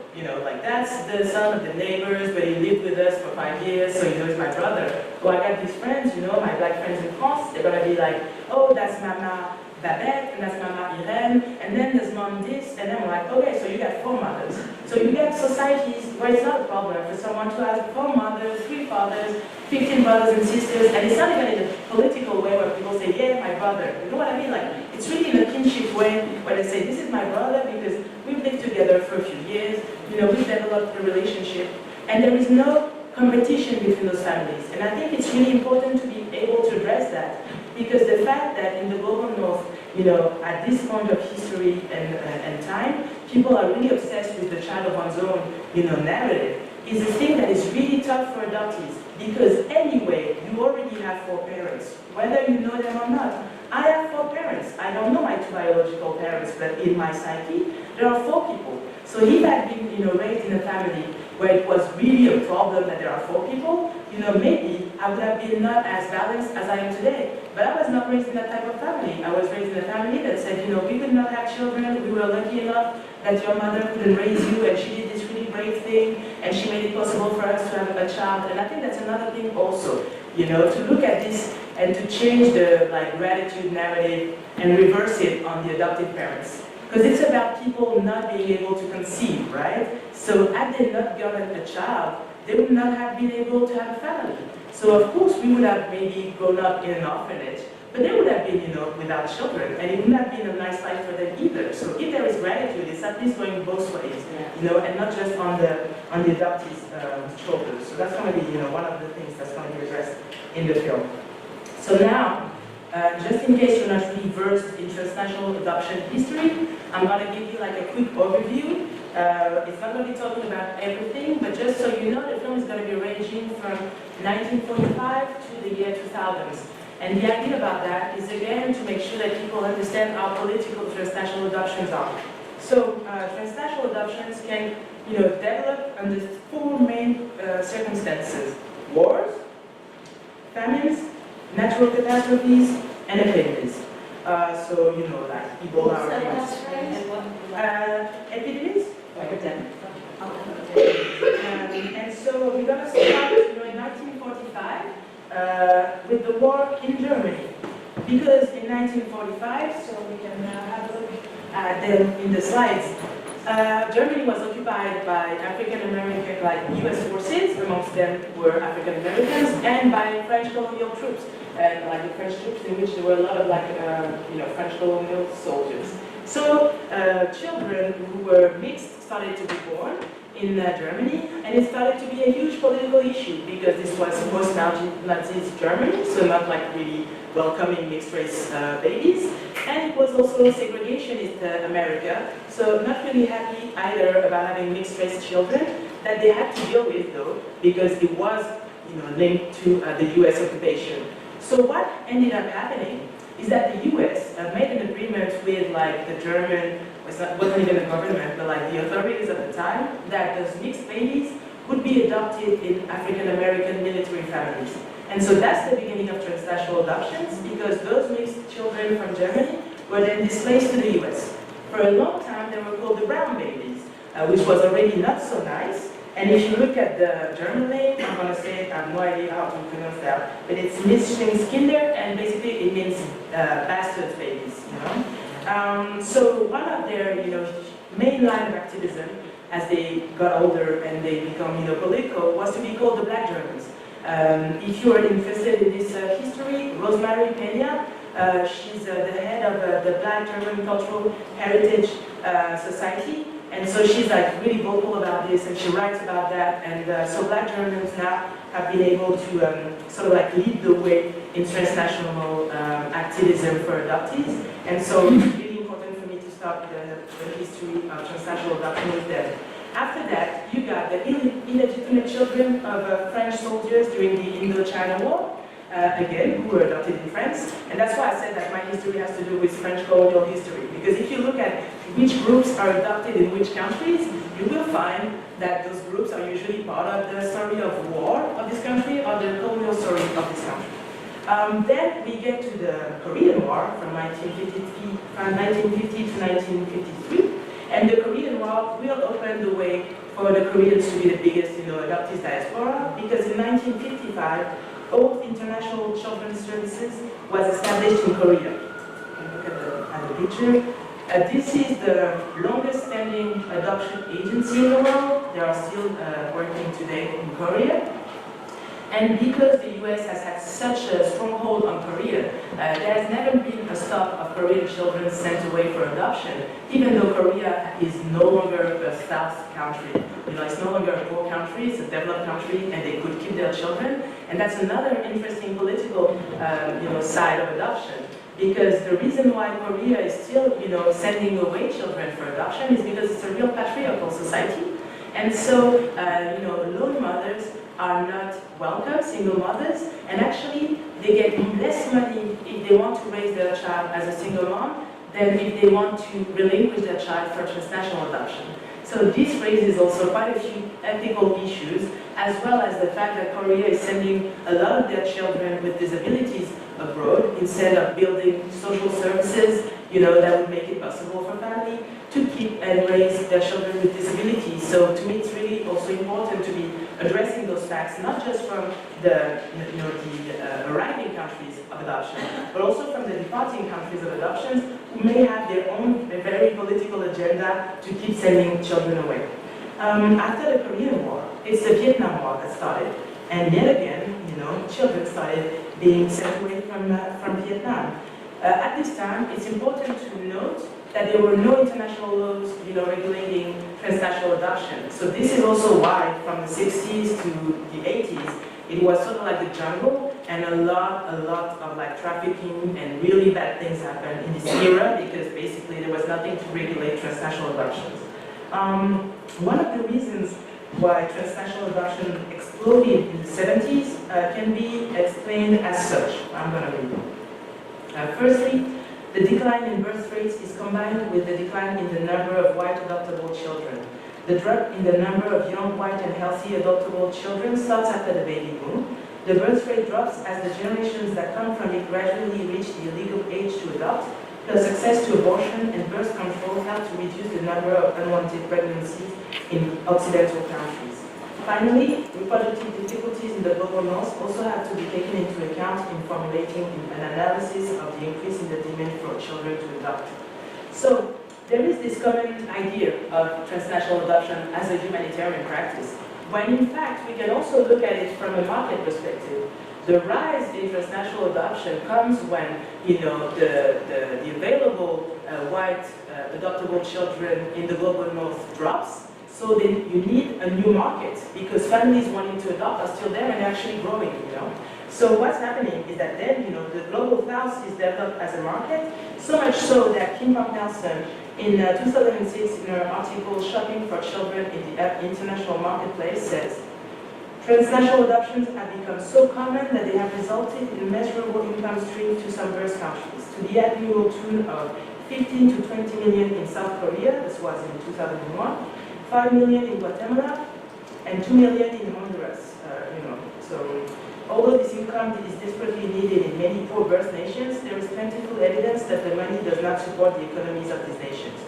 like that's the son of the neighbors, but he lived with us for 5 years, so he's my brother. Or I got these friends, my black friends in France, they're gonna be like, oh, that's Mama Babette, and that's Mama Irene, and then there's Mom this, and then we're like, okay, so you got 4 mothers. So you get societies where it's not a problem for someone to have 4 mothers, 3 fathers, 15 brothers and sisters, and it's not even in a political way where people say, yeah, my brother. You know what I mean? Like, it's really in a kinship way where they say, this is my brother because we've lived together for a few years, we've developed a relationship, and there is no competition between those families. And I think it's really important to be able to address that, because the fact that in the global north, at this point of history and time, people are really obsessed with the child of one's own, narrative, is a thing that is really tough for adoptees. Because anyway, you already have 4 parents, whether you know them or not. I have 4 parents. don't know my two biological parents, but in my psyche, there are 4 people. So if I'd been, raised in a family where it was really a problem that there are 4 people, maybe I would have been not as balanced as I am today. But I was not raised in that type of family. I was raised in a family that said, we could not have children. We were lucky enough that your mother couldn't raise you, and she did this really brave thing, and she made it possible for us to have a child. And I think that's another thing also, to look at this and to change the gratitude narrative and reverse it on the adoptive parents. Because it's about people not being able to conceive, right? So had they not gotten a child, they would not have been able to have a family. So of course we would have maybe grown up in an orphanage, but they would have been, without children, and it wouldn't have been a nice life for them either. So if there is gratitude, it's at least going both ways, and not just on the adoptees' shoulders. So that's going to be, one of the things that's going to be addressed in the film. So now, just in case you're not really versed in transnational adoption history, I'm going to give you a quick overview. It's not going to be talking about everything, but just so you know, the film is going to be ranging from 1945 to the year 2000. And the idea about that is, again, to make sure that people understand how political transnational adoptions are. So transnational adoptions can develop under 4 main circumstances: wars, famines, natural catastrophes, and epidemics. So, like Ebola or epidemics? Epidemic. And so we're going to start in 1945 with the war in Germany. Because in 1945, so we can have a look at them in the slides, Germany was occupied by African-American, US forces, amongst them were African-Americans, and by French colonial troops. And the French troops in which there were a lot of French colonial soldiers. So children who were mixed started to be born in Germany, and it started to be a huge political issue because this was post-Nazi Germany, so not really welcoming mixed-race babies, and it was also segregationist America, so not really happy either about having mixed-race children that they had to deal with though, because it was linked to the US occupation. So what ended up happening is that the US made an agreement with the German, wasn't even a government, but the authorities at the time, that those mixed babies would be adopted in African-American military families. And so that's the beginning of transnational adoptions, because those mixed children from Germany were then displaced to the US. For a long time, they were called the brown babies, which was already not so nice. And if you look at the German name, I'm going to say, I have no idea how to pronounce that, but it's Mischlingskinder, and basically it means bastard babies, So one of their, main line of activism as they got older and they become, political, was to be called the Black Germans. If you are interested in this history, Rosemary Peña, she's the head of the Black German Cultural Heritage Society. And so she's really vocal about this, and she writes about that. And so Black Germans now have been able to lead the way in transnational activism for adoptees. And so it's really important for me to start the history of transnational adoption with them. After that, you got the illegitimate children of French soldiers during the Indochina War. Again, who were adopted in France. And that's why I said that my history has to do with French colonial history. Because if you look at which groups are adopted in which countries, you will find that those groups are usually part of the story of war of this country or the colonial story of this country. Then we get to the Korean War from 1950 to 1953. And the Korean War will open the way for the Koreans to be the biggest adoptees diaspora, because in 1955, Old International Children's Services was established in Korea. You can look at the picture. This is the longest standing adoption agency in the world. They are still working today in Korea. And because the US has had such a stronghold on Korea, there has never been a stop of Korean children sent away for adoption, even though Korea is no longer a South country. It's no longer a poor country, it's a developed country, and they could keep their children. And that's another interesting political side of adoption. Because the reason why Korea is still sending away children for adoption is because it's a real patriarchal society. And so, lone mothers are not welcome, single mothers, and actually they get less money if they they want to raise their child as a single mom than if they want to relinquish their child for transnational adoption. So this raises also quite a few ethical issues, as well as the fact that Korea is sending a lot of their children with disabilities abroad instead of building social services, that would make it possible for family to keep and raise their children with disabilities. So to me, it's really also important to be addressing those facts, not just from the arriving countries of adoption, but also from the departing countries of adoption who may have their own very political agenda to keep sending children away. After the Korean War, it's the Vietnam War that started, and yet again, children started being sent away from Vietnam. At this time, it's important to note that there were no international laws, regulating transnational adoption. So this is also why, from the 60s to the 80s, it was sort of like the jungle, and a lot of like trafficking and really bad things happened in this era because basically there was nothing to regulate transnational adoptions. One of the reasons why transnational adoption exploded in the 70s can be explained as such. I'm going to read it. Firstly, the decline in birth rates is combined with the decline in the number of white adoptable children. The drop in the number of young, white, and healthy adoptable children starts after the baby boom. The birth rate drops as the generations that come from it gradually reach the legal age to adopt, plus access to abortion and birth control help to reduce the number of unwanted pregnancies in Occidental countries. Finally, reproductive difficulties in the global north also have to be taken into account in formulating an analysis of the increase in the demand for children to adopt. So, there is this common idea of transnational adoption as a humanitarian practice, when in fact we can also look at it from a market perspective. The rise in transnational adoption comes when the available white adoptable children in the global north drops. So then you need a new market because families wanting to adopt are still there and actually growing. So what's happening is that then the global south is developed as a market, so much so that Kim Nelson in 2006 in her article "Shopping for Children in the International Marketplace" says, transnational adoptions have become so common that they have resulted in measurable income streams to some birth countries, to the annual tune of 15 to 20 million in South Korea, this was in 2001, 5 million in Guatemala, and 2 million in Honduras. So although this income is desperately needed in many poor birth nations, there is plentiful evidence that the money does not support the economies of these nations.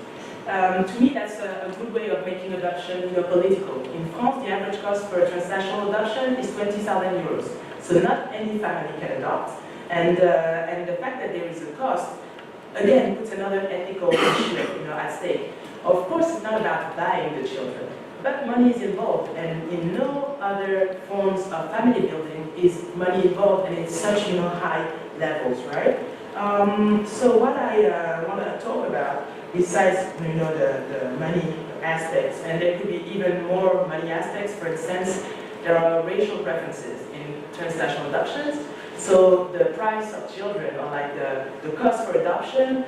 To me, that's a good way of making adoption political. In France, the average cost for a transnational adoption is 20,000 euros. So not any family can adopt. And the fact that there is a cost, again, puts another ethical issue at stake. Of course, it's not about buying the children, but money is involved, and in no other forms of family building is money involved, and it's such high levels, right? So what I want to talk about, besides the money aspects, and there could be even more money aspects. For instance, there are racial preferences in transnational adoptions. So the price of children, or like the cost for adoption,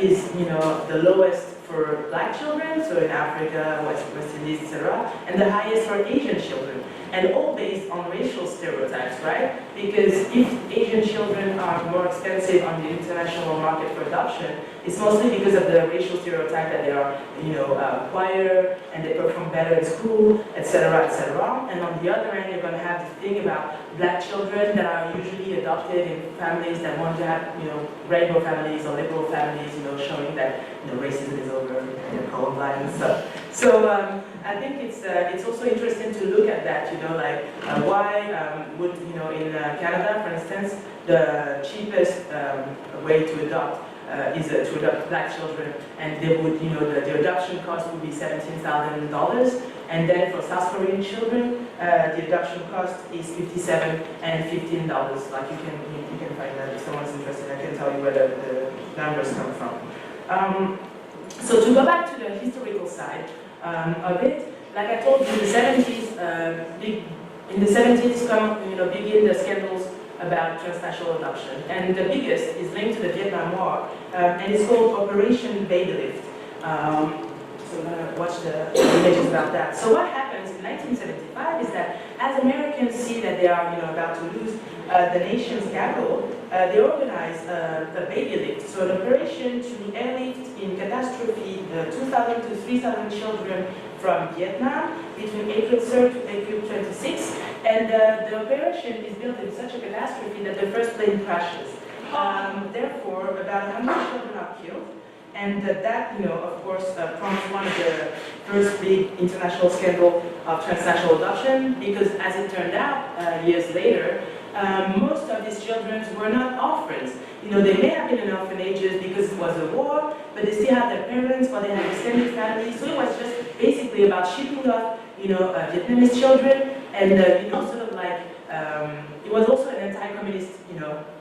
is the lowest for black children, so in Africa, West Indies, etc., and the highest for Asian children, and all based on racial stereotypes, right? Because if Asian children are more expensive on the international market for adoption, it's mostly because of the racial stereotype that they are, quieter and they perform better in school, etc., etc. And on the other hand, you're going to have this thing about black children that are usually adopted in families that want to have, rainbow families or liberal families, showing that racism is over and colorblind and stuff. So I think it's also interesting to look at that, why would, in Canada, for instance, the cheapest way to adopt is to adopt black children, and they would, the adoption cost would be $17,000, and then for South Korean children, the adoption cost is $57 and $15. Like you can find that if someone's interested. I can tell you where the numbers come from. So to go back to the historical side of it, like I told you, in the 70s, begin the scandals about transnational adoption, and the biggest is linked to the Vietnam War, and it's called Operation Baby Lift. So I'm going to watch the images about that. So what happened happens in 1975 is that as Americans see that they are about to lose the nation's capital, they organize a baby lift, so an operation to airlift in catastrophe 2,000 to 3,000 children from Vietnam between April 3rd to April 26th, and the operation is built in such a catastrophe that the first plane crashes. Therefore, about 100 children are killed, and that, of course, prompts one of the first big international scandal of transnational adoption, because as it turned out, years later, most of these children were not orphans. They may have been in orphanages because it was a war, but they still had their parents or they had extended families. So it was just basically about shipping off, Vietnamese children, and sort of like it was also an anti-communist,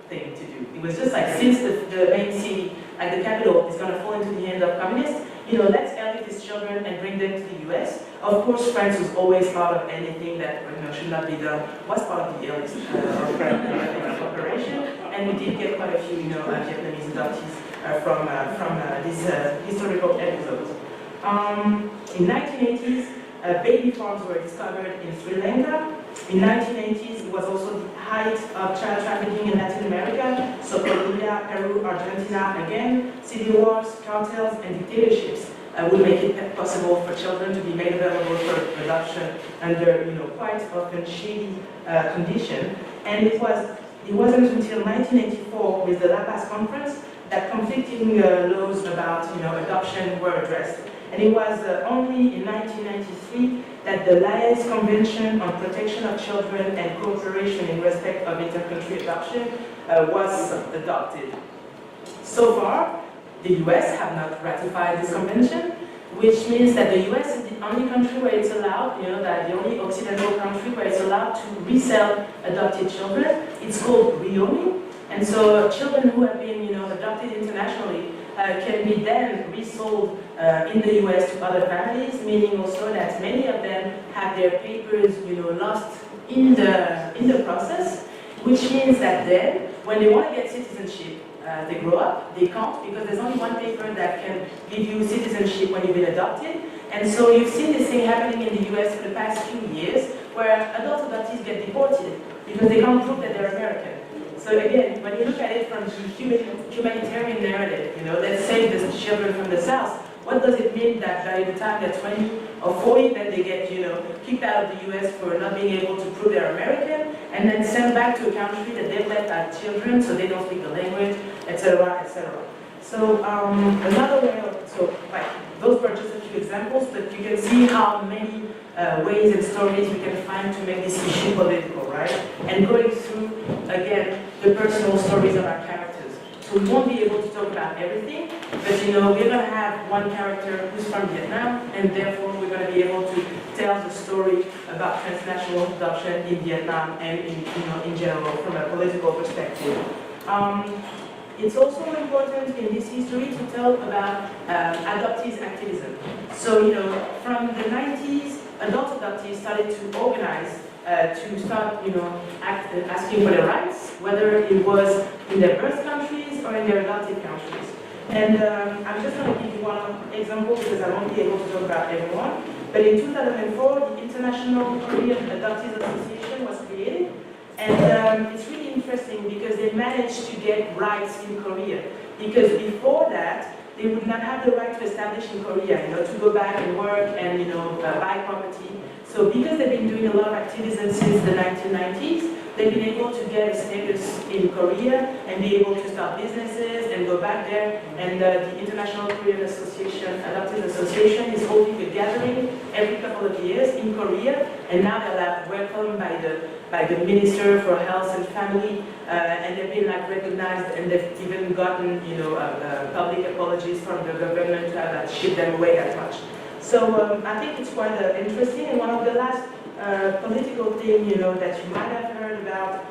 thing to do. It was just like, since the main city, like the capital, is going to fall into the hands of communists, let's airlift these children and bring them to the US. Of course, France was always part of anything that should not be done, was part of the airlift operation, and we did get quite a few Vietnamese adoptees from these historical episodes. In 1980s, baby farms were discovered in Sri Lanka. In 1980s, it was also the height of child trafficking in Latin America, so Colombia, Peru, Argentina, again, civil wars, cartels, and dictatorships would make it possible for children to be made available for adoption under, quite often shady conditions. And it wasn't until 1984, with the La Paz Conference, that conflicting laws about, adoption were addressed. And it was only in 1993 that the Laos Convention on Protection of Children and Cooperation in Respect of Intercountry Adoption was adopted. So far, the US have not ratified this convention, which means that the US is the only country where it's allowed, that the only Occidental country where it's allowed to resell adopted children. It's called rehooming. And so children who have been, adopted internationally can be then resold in the US to other families, meaning also that many of them have their papers, lost in the process, which means that then, when they want to get citizenship, they grow up, they can't, because there's only one paper that can give you citizenship when you've been adopted. And so you've seen this thing happening in the US for the past few years, where adult adoptees get deported because they can't prove that they're American. So again, when you look at it from the humanitarian narrative, let's save the children from the South, what does it mean that by the time they're 20 or 40, that they get, kicked out of the US for not being able to prove they're American, and then sent back to a country that they've left out children, so they don't speak the language, etc., etc. So another way those were just a few examples, but you can see how many ways and stories we can find to make this issue political, right? And going through, again, the personal stories of our characters. So we won't be able to talk about everything, but we're going to have one character who's from Vietnam, and therefore we're going to be able to tell the story about transnational adoption in Vietnam and in general from a political perspective. It's also important in this history to tell about adoptees activism. So, from the 90s, adult adoptees started to organize to start, asking for their rights, whether it was in their birth countries or in their adopted countries. And I'm just going to give you one example because I won't be able to talk about everyone. But in 2004, the International Korean Adoptees Association was created. And it's really interesting because they managed to get rights in Korea. Because before that, they would not have the right to establish in Korea, to go back and work and, buy property. So because they've been doing a lot of activism since the 1990s, they've been able to get a status in Korea and be able to start businesses and go back there. And the International Korean Association, Adoptees Association, is holding a gathering every couple of years in Korea. And now they're welcomed by the Minister for Health and Family, and they've been recognized, and they've even gotten public apologies from the government to have shipped them away that much. So I think it's quite interesting, and one of the last political things that you might have heard about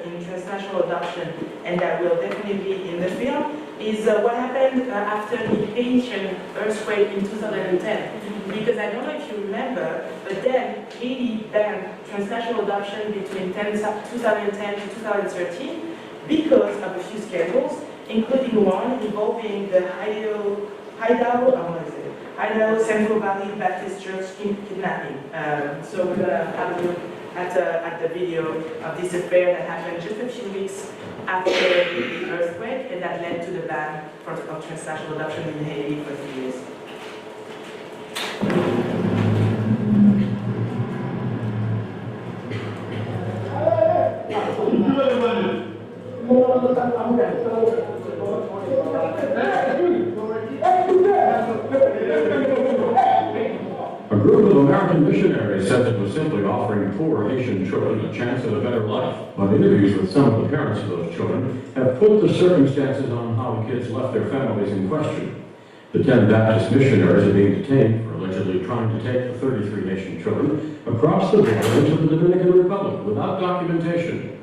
in transnational adoption, and that will definitely be in the film, is what happened after the Haitian earthquake in 2010. Because I don't know if you remember, but then Haiti banned transnational adoption between 2010 to 2013 because of a few scandals, including one involving the I know Central Valley Baptist Church kidnapping. So we're gonna have a look at the video of this affair that happened just a few weeks after the earthquake, and that led to the ban of transnational adoption in Haiti for 3 years. A group of American missionaries said it was simply offering poor Haitian children a chance at a better life. But interviews with some of the parents of those children have put the circumstances on how the kids left their families in question. The 10 Baptist missionaries are being detained for allegedly trying to take the 33 Haitian children across the border into the Dominican Republic without documentation.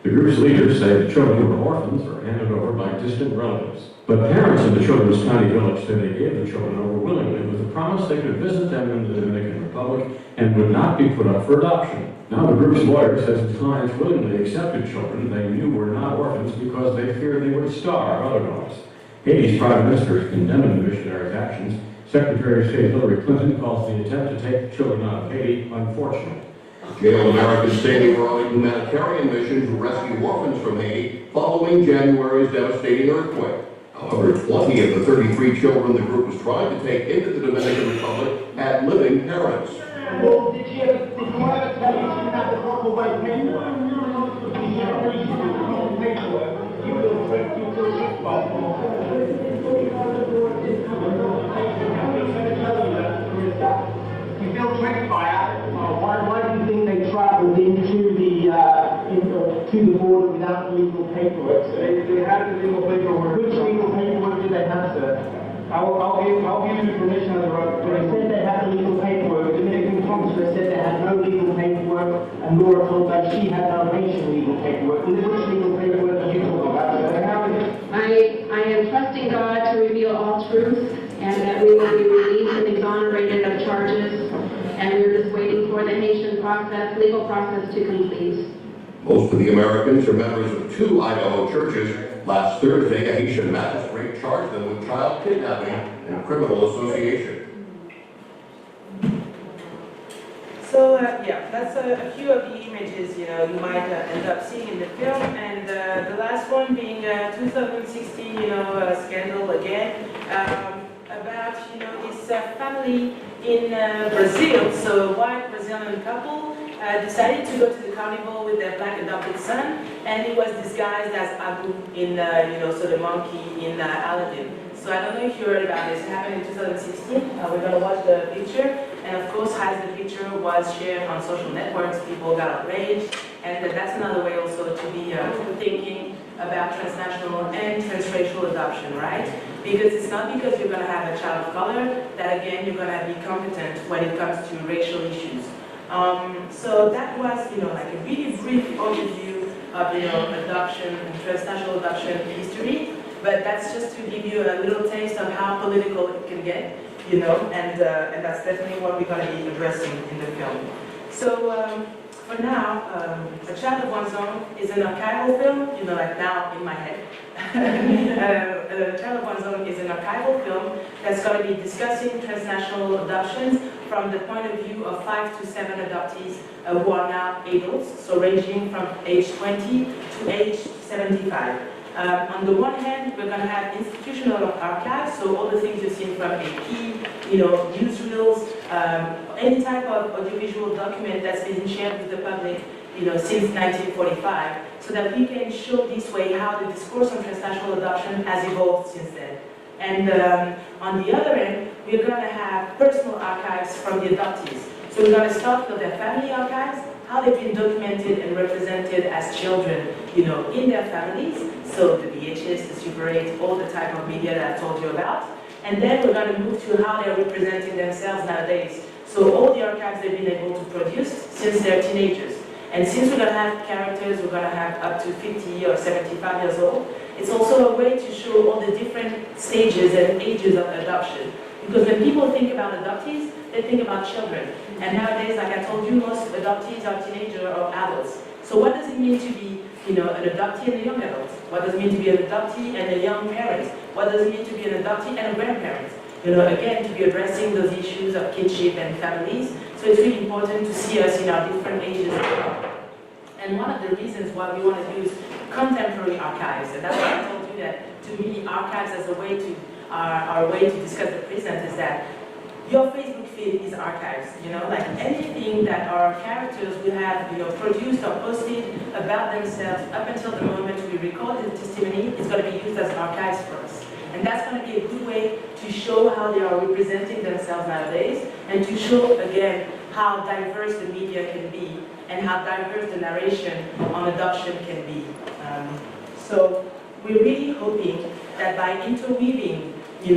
The group's leaders say the children were orphans or handed over by distant relatives. But parents in the children's tiny village say they gave the children over willingly with the promise they could visit them in the Dominican Republic and would not be put up for adoption. Now the group's lawyer says the clients willingly accepted children they knew were not orphans because they feared they would starve otherwise. Haiti's prime minister is condemning the missionaries' actions. Secretary of State Hillary Clinton calls the attempt to take the children out of Haiti unfortunate. Jailed Americans say they were on a humanitarian mission to rescue orphans from Haiti following January's devastating earthquake. However, 20 of the 33 children the group was trying to take into the Dominican Republic had living parents. Well, did you ever tell you you have the proper white paperwork? Did you ever read the proper paperwork? You will tricked by You feel tricked by it. Why do you think they travelled to the border without legal paperwork? So they had the legal paperwork. Which legal paperwork did they have, sir? I'll give you permission of the right. They said they had the legal paperwork. The Dominican consulate said they had no legal paperwork, and Laura told that she had no Haitian legal paperwork. Which legal paperwork are you talking about? I am trusting God to reveal all truth, and that we will be released and exonerated of charges, and we're just waiting for the Haitian legal process to complete. Most of the Americans are members of 2 Idaho churches. Last Thursday, a Haitian magistrate charged them with child kidnapping and criminal association. So yeah, that's a few of the images you might end up seeing in the film, and the last one being 2016 scandal again about this family in Brazil. So a white Brazilian couple decided to go to the carnival with their black adopted son, and he was disguised as Abu in so the monkey in Aladdin. So I don't know if you heard about this. It happened in 2016. We're going to watch the picture, and of course, as the picture was shared on social networks, people got outraged, and that's another way also to be thinking about transnational and transracial adoption, right? Because it's not because you're going to have a child of color that again you're going to be competent when it comes to racial issues. So that was like a really brief overview of adoption and transnational adoption history. But that's just to give you a little taste of how political it can get, and that's definitely what we're going to be addressing in the film. So for now, A Child of One's Own is an archival film, like now in my head. A Child of One's Own is an archival film that's going to be discussing transnational adoptions from the point of view of 5 to 7 adoptees who are now adults, so ranging from age 20 to age 75. On the one hand, we're going to have institutional archives, so all the things you've seen from AP, newsreels, any type of audiovisual document that's been shared with the public, since 1945, so that we can show this way how the discourse on transnational adoption has evolved since then. And on the other end, we're going to have personal archives from the adoptees. So we're going to start with their family archives, how they've been documented and represented as children, in their families. So the VHS, the Super 8, all the type of media that I told you about. And then we're going to move to how they're representing themselves nowadays. So all the archives they've been able to produce since they're teenagers. And since we're going to have characters, we're going to have up to 50 or 75 years old, it's also a way to show all the different stages and ages of adoption. Because when people think about adoptees, they think about children. And nowadays, like I told you, most adoptees are teenagers or adults. So what does it mean to be an adoptee and a young adult? What does it mean to be an adoptee and a young parent? What does it mean to be an adoptee and a grandparent? again, to be addressing those issues of kinship and families. So it's really important to see us in our different ages as well. And one of the reasons why we want to use contemporary archives, and that's why I told you that to me archives as a way to, our way to discuss the present is that your Facebook feed is archives, like anything that our characters will have, produced or posted about themselves up until the moment we record the testimony is going to be used as archives for us. And that's going to be a good way to show how they are representing themselves nowadays, and to show, again, how diverse the media can be, and how diverse the narration on adoption can be. So we're really hoping that by interweaving,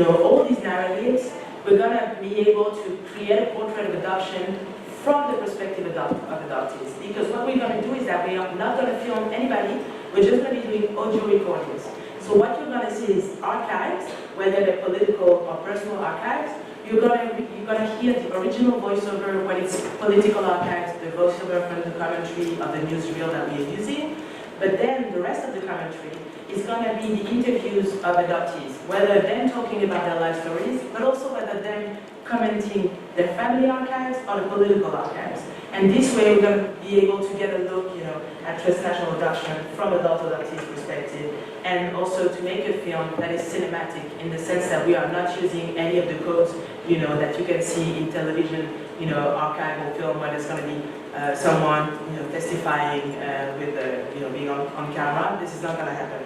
all these narratives, we're going to be able to create a portrait of adoption from the perspective of adoptees. Because what we're going to do is that we are not going to film anybody, we're just going to be doing audio recordings. So what you're going to see is archives, whether they're political or personal archives. You're going to hear the original voiceover when it's political archives, the voiceover from the commentary of the newsreel that we are using. But then the rest of the commentary is going to be the interviews of adoptees, whether them talking about their life stories, but also whether them commenting their family archives or the political archives. And this way we're going to be able to get a look, at transnational adoption from adult adoptees' perspective, and also to make a film that is cinematic in the sense that we are not using any of the codes, that you can see in television, archival film where there's going to be someone, testifying with, being on camera. This is not going to happen.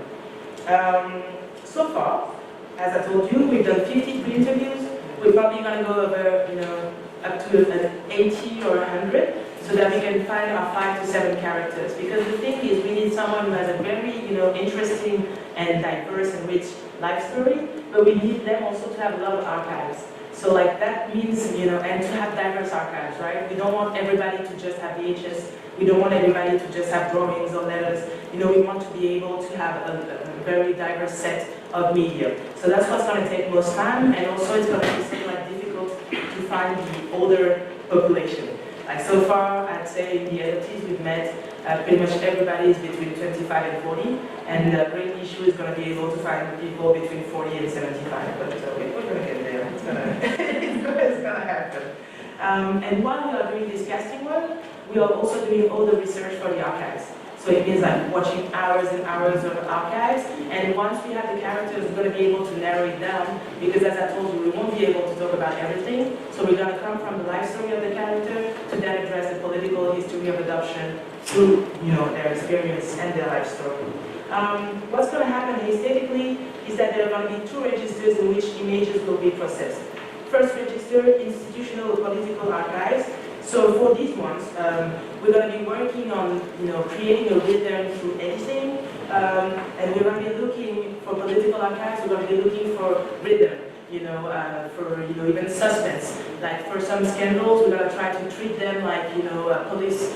So far, as I told you, we've done 53 interviews. We're probably going to go over, up to an 80 or 100, so that we can find our 5 to 7 characters. Because the thing is, we need someone who has a very, interesting and diverse and rich life story, but we need them also to have a lot of archives. So like that means, and to have diverse archives, right? We don't want everybody to just have VHS. We don't want everybody to just have drawings or letters. We want to be able to have a very diverse set of media. So that's what's going to take most time, and also it's going to be somewhat difficult to find the older population. Like so far, I'd say in the adoptees we've met, pretty much everybody is between 25 and 40, and the great issue is going to be able to find people between 40 and 75, but we're going to get there. It's going to happen. And while we are doing this casting work, we are also doing all the research for the archives. So it means like watching hours and hours of archives, and once we have the characters, we're going to be able to narrow it down, because as I told you, we won't be able to talk about everything. So we're going to come from the life story of the character to then address the political history of adoption through, their experience and their life story. What's going to happen aesthetically is that there are going to be 2 registers in which images will be processed. First register, institutional or political archives. So for these ones, we're going to be working on, creating a rhythm through editing, and we're going to be looking for political archives. We're going to be looking for rhythm, for even suspense. Like for some scandals, we're going to try to treat them like, a police,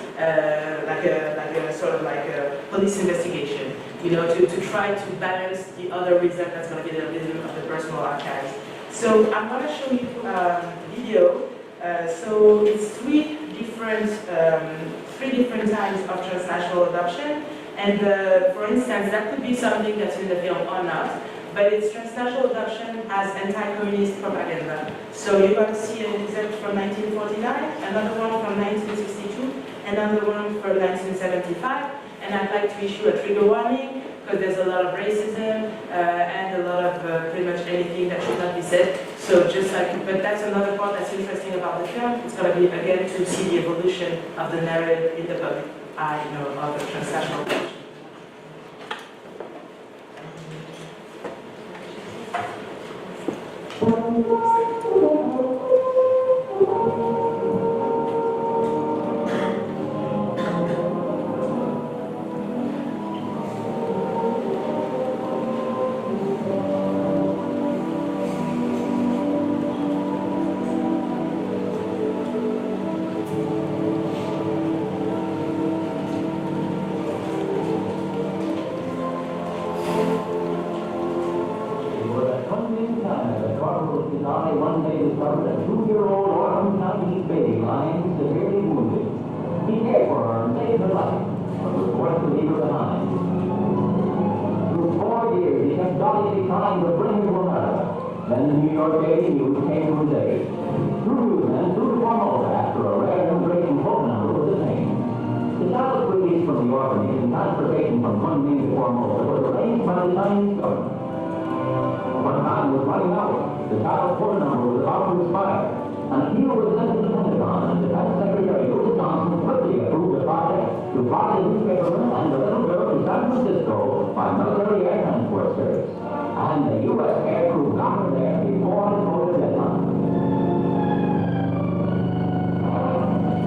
like a police investigation. To try to balance the other rhythm that's going to be the rhythm of the personal archives. So I'm going to show you a video. So it's three different times of transnational adoption, and for instance, that could be something that's in the film or not, but it's transnational adoption as anti-communist propaganda. So you're going to see an example from 1949, another one from 1962, another one from 1975, and I'd like to issue a trigger warning, because there's a lot of racism and a lot of pretty much anything that should not be said. So just like, but that's another part that's interesting about the film. It's going to be, again, to see the evolution of the narrative in the public eye, of the transnational adoption. Then the York daily news came from day. Two newsmen sued for Malta after a rare immigration phone number was obtained. The child's release from the orphanage and transportation from Kunming to Formosa was arranged by the Chinese government. When time was running out, the child's phone number was about to expire. An appeal was sent to the Pentagon, and Defense Secretary Joseph Johnson quickly approved a project to fly the newspaperman and the little girl to San Francisco by military air transport service. And the U.S. air crew got her there before the voted deadline.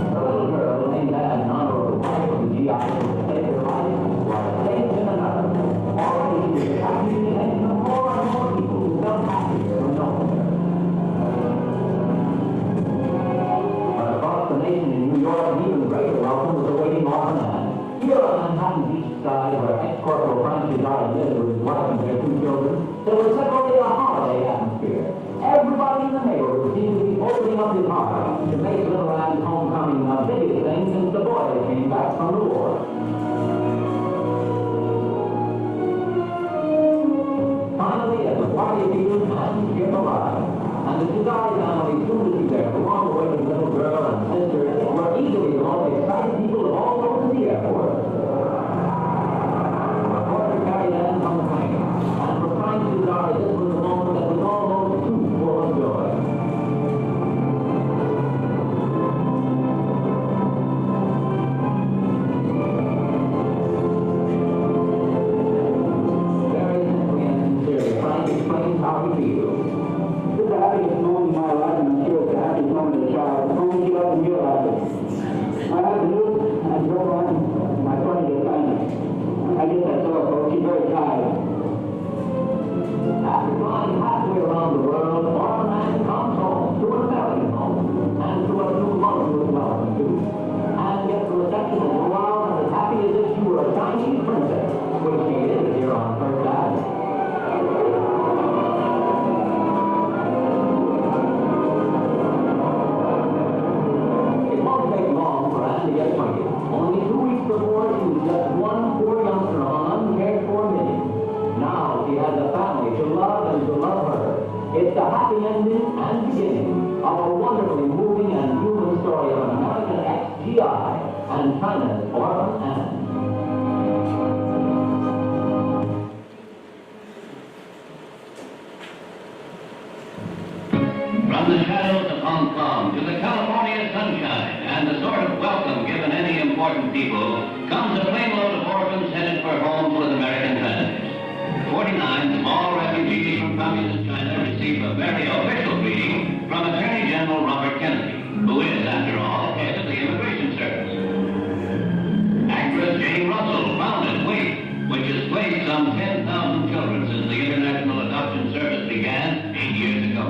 The little girl, named that in honor of the wife of the GI who saved her life, was saved in another. Already she was attracting the attention of more and more people who felt happier from knowing her. But across the nation in New York, an even greater welcome was awaiting Orphan Ann. Here on Manhattan Beach side, where ex-corporal Francis Died lived with his wife and their two children, there was literally a holiday atmosphere. Everybody in the neighborhood seemed to be opening up his heart to make little Ann's homecoming the biggest thing since the boys came back from the war. Finally, at the party field, Ann came alive, and the Desai family soon to be there, the long-awaited little girl and sister were easily the most excited people of all those in the airport. The reporter carried Ann from the plane, and for Frank Desai, this was the moment that was almost too full of joy. Very simply and sincerely, Frank explains how he feels. This is the happiest moment in my life, and I'm sure it's the happiest moment of the child. Only you up and realize it. I have the news, and I drove on my funny assignment. I guess that's all, folks. She's very tired. After flying halfway around the world, Orphan Ann comes home to an American home, and to a new voluptuous welcome too. And gets the reception as wild and as happy as if she were a Chinese princess, which she is here on First Avenue. It won't take long for Ann to get acquainted. Only 2 weeks before, she was just one poor youngster on an uncared for million. Now she has a family to love and to love her. It's the happy ending and beginning of a wonderfully moving and human story of an American ex-GI and China's Orphan Ann. From the shadows of Hong Kong to the California sunshine and the sort of welcome given any important people comes a planeload of orphans headed for homes with American families. 49 small refugees from communist China receive a very official greeting from Attorney General Robert Kennedy, who is, after all, head of the Immigration Service. Actress Jane Russell founded WAIT, which has placed some 10,000 children since the International Adoption Service began 8 years ago.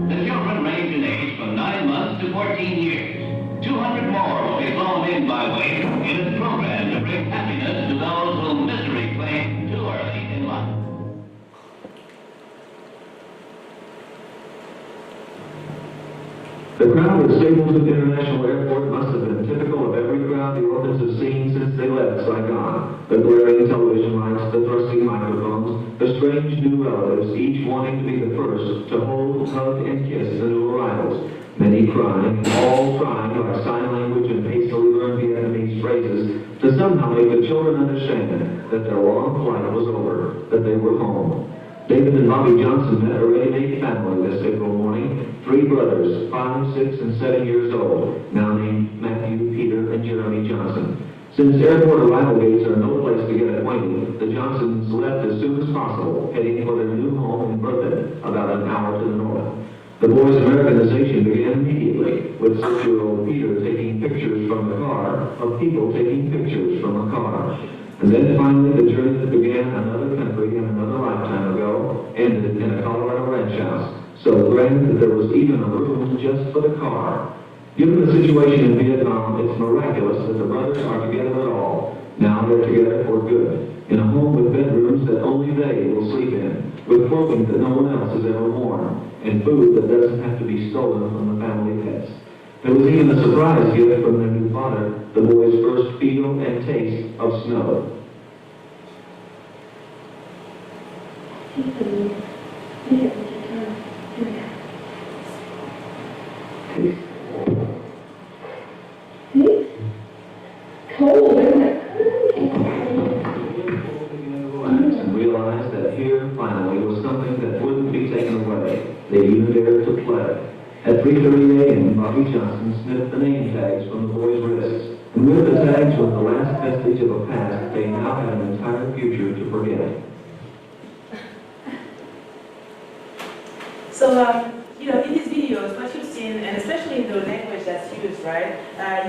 The children range in age from 9 months to 14 years. 200 more will be flown in by WAIT in its program to bring happiness to those whom misery claimed too early in life. The crowd at Staples International Airport must have been typical of every crowd the orphans have seen since they left Saigon. The glaring television lights, the thrusting microphones, the strange new relatives, each wanting to be the first to hold, hug, and kiss the new arrivals. Many crying, all trying by sign language and hastily learned Vietnamese phrases to somehow make the children understand that their long flight was over, that they were home. David and Bobby Johnson met a ready-made family this April morning. 3 brothers, 5, 6, and 7 years old, now named Matthew, Peter, and Jeremy Johnson. Since airport arrival gates are no place to get acquainted, the Johnsons left as soon as possible, heading for their new home in Berlin, about an hour to the north. The boys' Americanization began immediately, with 6-year-old Peter taking pictures from the car of people taking pictures from a car. And then finally, the journey that began another country and another lifetime ago ended in a Colorado ranch house, so grand that there was even a room just for the car. Given the situation in Vietnam, it's miraculous that the brothers are together at all. Now they're together for good, in a home with bedrooms that only they will sleep in, with clothing that no one else has ever worn, and food that doesn't have to be stolen from the family pets. There was even a surprise gift from their new father, the boys' first feel and taste of snow. He said, finally was something that wouldn't be taken away. They even dared to play. At 3:30 a.m., Bobby Johnson snipped the name tags from the boys' wrists. And with the tags was the last vestige of a past they now had an entire future to forget. So, you know, in these videos, what you've seen, and especially in the language that's used, right,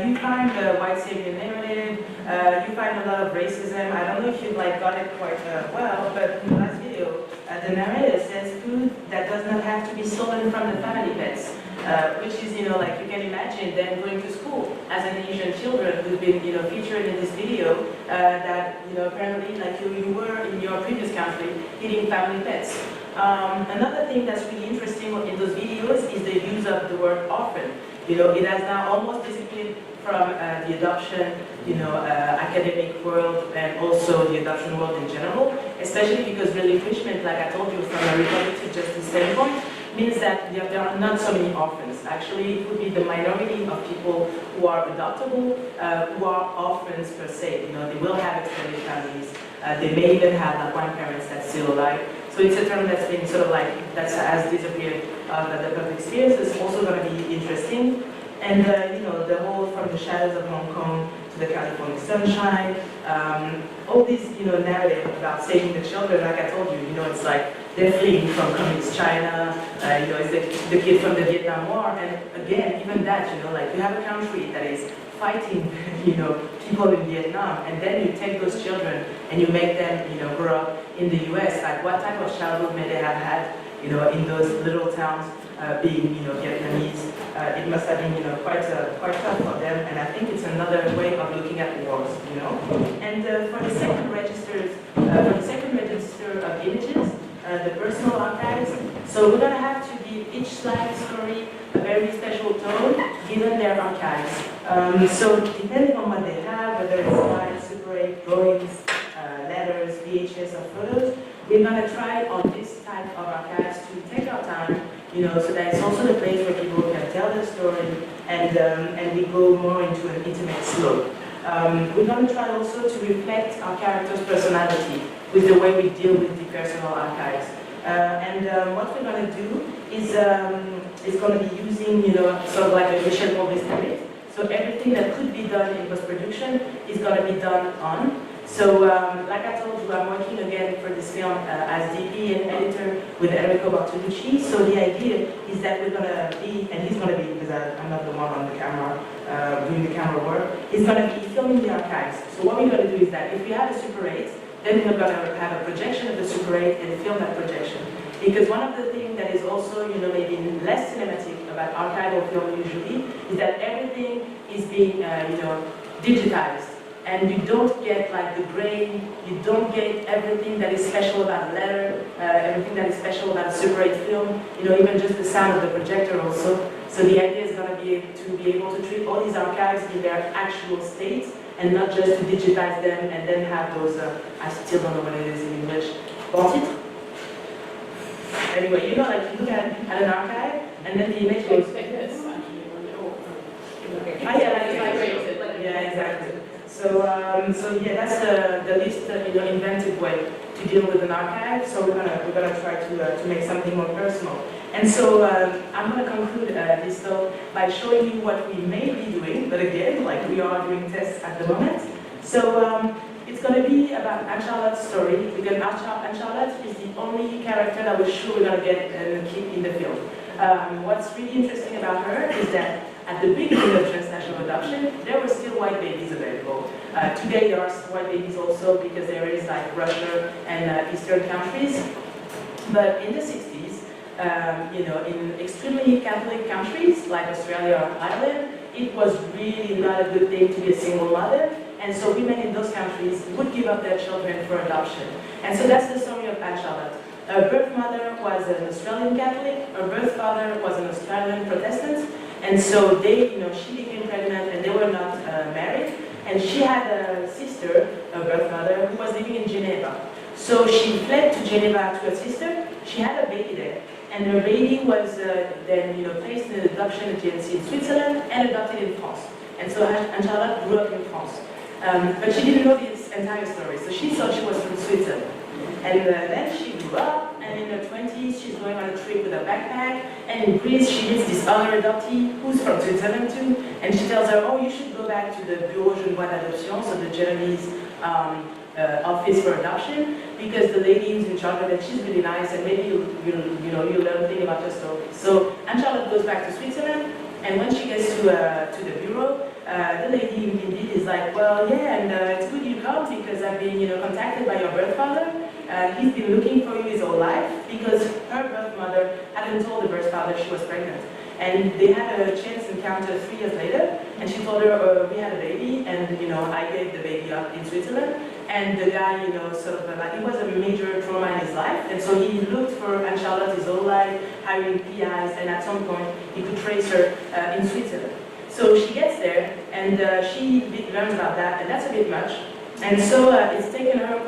you find the white savior narrative, you find a lot of racism. I don't know if you got it quite well, but in the last video, the narrator says food that does not have to be stolen from the family pets, which is, you know, like you can imagine them going to school as an Asian children who've been, you know, featured in this video that, you know, apparently like you were in your previous country eating family pets. Another thing that's really interesting in those videos is the use of the word orphan. You know, it has now almost disappeared from the adoption, you know, academic world and also the adoption world in general, especially because relinquishment, like I told you, from a reproductive justice standpoint, means that there are not so many orphans. Actually, it would be the minority of people who are adoptable, who are orphans per se. You know, they will have extended families. They may even have like one parent that's still alive. So it's a term that's been sort of like, that has disappeared. The public experience is also going to be interesting. And, you know, the whole from the shadows of Hong Kong to the California sunshine, all these, you know, narrative about saving the children, like I told you, you know, it's like they're fleeing from communist China, you know, it's the kid from the Vietnam War, and again, even that, you know, like you have a country that is fighting, you know, people in Vietnam, and then you take those children and you make them, you know, grow up in the US, like what type of childhood may they have had, you know, in those little towns, being, you know, Vietnamese. It must have been, you know, quite tough for them, and I think it's another way of looking at wars, you know. And for the second register of images, the personal archives, so we're going to have to give each slide story a very special tone, given their archives. So depending on what they have, whether it's slides, Super 8, drawings, letters, VHS, or photos, we're going to try on this type of archives to take our time, you know, so that it's also the place where people can tell their story and we go more into an intimate slope. We're going to try also to reflect our character's personality with the way we deal with the personal archives. What we're going to do is going to be using, you know, sort of like a Michel Maurice template. So everything that could be done in post-production is going to be done on. So, like I told you, I'm working again for this film as DP and editor with Enrico Bartolucci. So the idea is that we're going to be, and he's going to be, because I'm not the one on the camera, doing the camera work, he's going to be filming the archives. So what we're going to do is that if we have a Super 8, then we're going to have a projection of the Super 8 and film that projection. Because one of the things that is also, you know, maybe less cinematic about archival film usually is that everything is being, you know, digitized. And you don't get like the grain, you don't get everything that is special about a letter, everything that is special about a Super 8 film, you know, even just the sound of the projector also. So the idea is going to be able to treat all these archives in their actual state and not just to digitize them and then have those, I still don't know what it is in English, bon-titre? Anyway, you know, like you look at an archive and then the image goes like this. Yeah, exactly. So yeah, that's the least you know, inventive way to deal with an archive. So we're gonna try to make something more personal. And so I'm gonna conclude this talk by showing you what we may be doing, but again, like we are doing tests at the moment. So it's gonna be about Anne-Charlotte's story, because Anne-Charlotte is the only character that we're sure we're gonna get and keep in the film. What's really interesting about her is that at the beginning of transnational adoption, there were still white babies available. Today there are white babies also because there is like Russia and Eastern countries. But in the 60s, you know, in extremely Catholic countries like Australia or Ireland, it was really not a good thing to be a single mother. And so women in those countries would give up their children for adoption. And so that's the story of Anne-Charlotte. Her birth mother was an Australian Catholic, her birth father was an Australian Protestant. And so they, you know, she became pregnant and they were not married. And she had a sister, a birth mother, who was living in Geneva. So she fled to Geneva to her sister. She had a baby there. And her baby was then, you know, placed in an adoption agency in Switzerland and adopted in France. And so Anne-Charlotte grew up in France. But she didn't know this entire story. So she thought she was from Switzerland. And then she grew grew up, and in her 20s, she's going on a trip with a backpack, and in Greece, she meets this other adoptee who's from Switzerland too, and she tells her, oh, you should go back to the Bureau Genevois d'Adoption, so the Genoese office for adoption, because the lady who's in charge of it, she's really nice, and maybe you'll learn a thing about her story. So Anne-Charlotte goes back to Switzerland, and when she gets to the bureau, the lady indeed is like, well, yeah, and it's good you come because I've been, contacted by your birth father. He's been looking for you his whole life because her birth mother hadn't told the birth father she was pregnant. And they had a chance encounter 3 years later, and she told her, we had a baby, and I gave the baby up in Switzerland. And the guy, sort of like, it was a major trauma in his life, and so he looked for Anne-Charlotte his whole life, hiring PIs, and at some point he could trace her in Switzerland. So she gets there, and she learns about that, and that's a bit much. And so it's taken her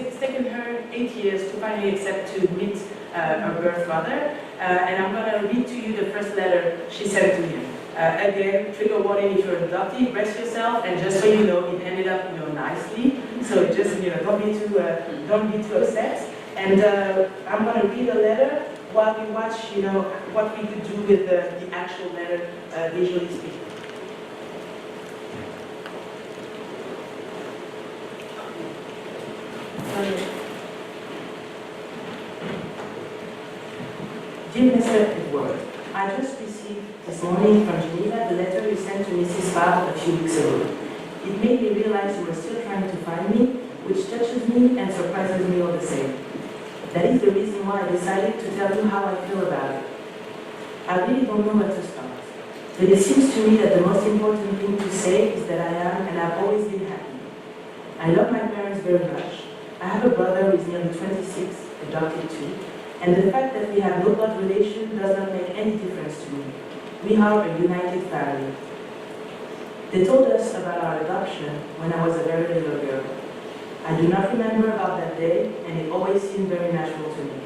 it's taken her 8 years to finally accept to meet her birth father. And I'm going to read to you the first letter she sent to him. Again, trigger warning if you're an adoptee, brace yourself, and just so you know, it ended up, nicely. So just, don't be too upset. And I'm going to read the letter while we watch, what we could do with the actual letter, visually speaking. Dear Mr. Edward, I just received this morning from Geneva the letter you sent to Mrs. Favre a few weeks ago. It made me realize you were still trying to find me, which touches me and surprises me all the same. That is the reason why I decided to tell you how I feel about it. I really don't know where to start. But it seems to me that the most important thing to say is that I am and I've always been happy. I love my parents very much. I have a brother who is nearly 26, adopted too, and the fact that we have no blood relation does not make any difference to me. We are a united family. They told us about our adoption when I was a very little girl. I do not remember about that day, and it always seemed very natural to me.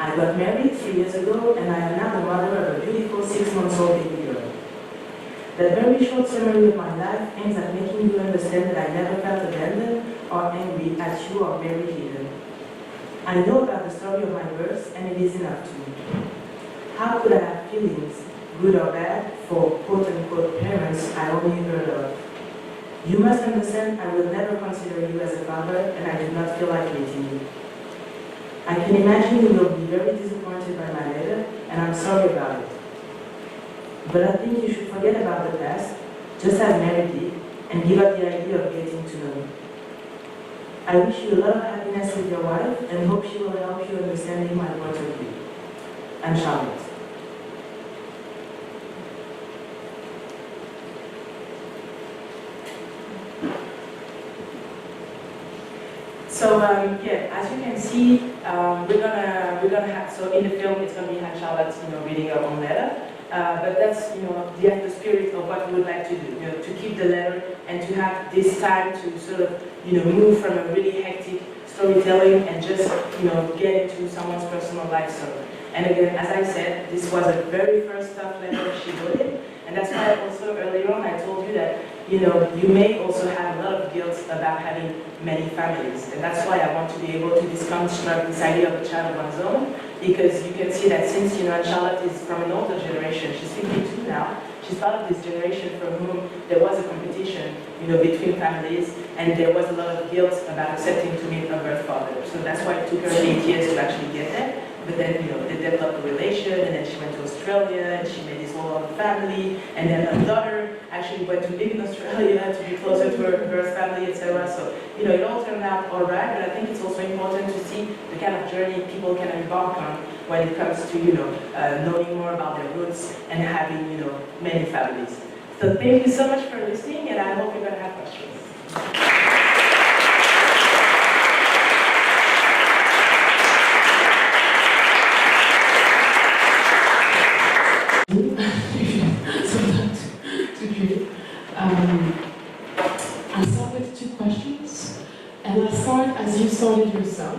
I got married 3 years ago, and I am now the mother of a beautiful 6-month-old baby girl. That very short summary of my life aims at making you understand that I never felt abandoned or angry at you or very hidden. I know about the story of my birth, and it is enough to me. How could I have feelings, good or bad, for quote-unquote parents I only heard of? You must understand I will never consider you as a father, and I do not feel like meeting you. I can imagine you will be very disappointed by my letter, and I'm sorry about it. But I think you should forget about the past, just as Mary did, and give up the idea of getting to know me. I wish you a lot of happiness with your wife, and hope she will help you understanding my point of view. Anne-Charlotte. So as you can see, we're gonna have, so in the film it's gonna be Anne-Charlotte, reading her own letter. But that's, the spirit of what we would like to do, to keep the letter and to have this time to sort of, move from a really hectic storytelling and just, get into someone's personal life story. And again, as I said, this was a very first tough letter she wrote in, and that's why also earlier on I told you that, you may also have a lot of guilt about having many families, and that's why I want to be able to deconstruct this idea of a child of one's own, because you can see that since, Charlotte is from an older generation, she's 52 now, she's part of this generation for whom there was a competition, between families, and there was a lot of guilt about accepting to meet her birth father. So that's why it took her 8 years to actually get there. But then, they developed a relation, and then she went to Australia, and she made this whole other family, and then her daughter actually went to live in Australia to be closer to her birth family, etc. So, it all turned out all right, but I think it's also important to see the kind of journey people can embark on when it comes to, knowing more about their roots and having, many families. So thank you so much for listening, and I hope you're going to have questions. I'll start with 2 questions, and I'll start as you started yourself.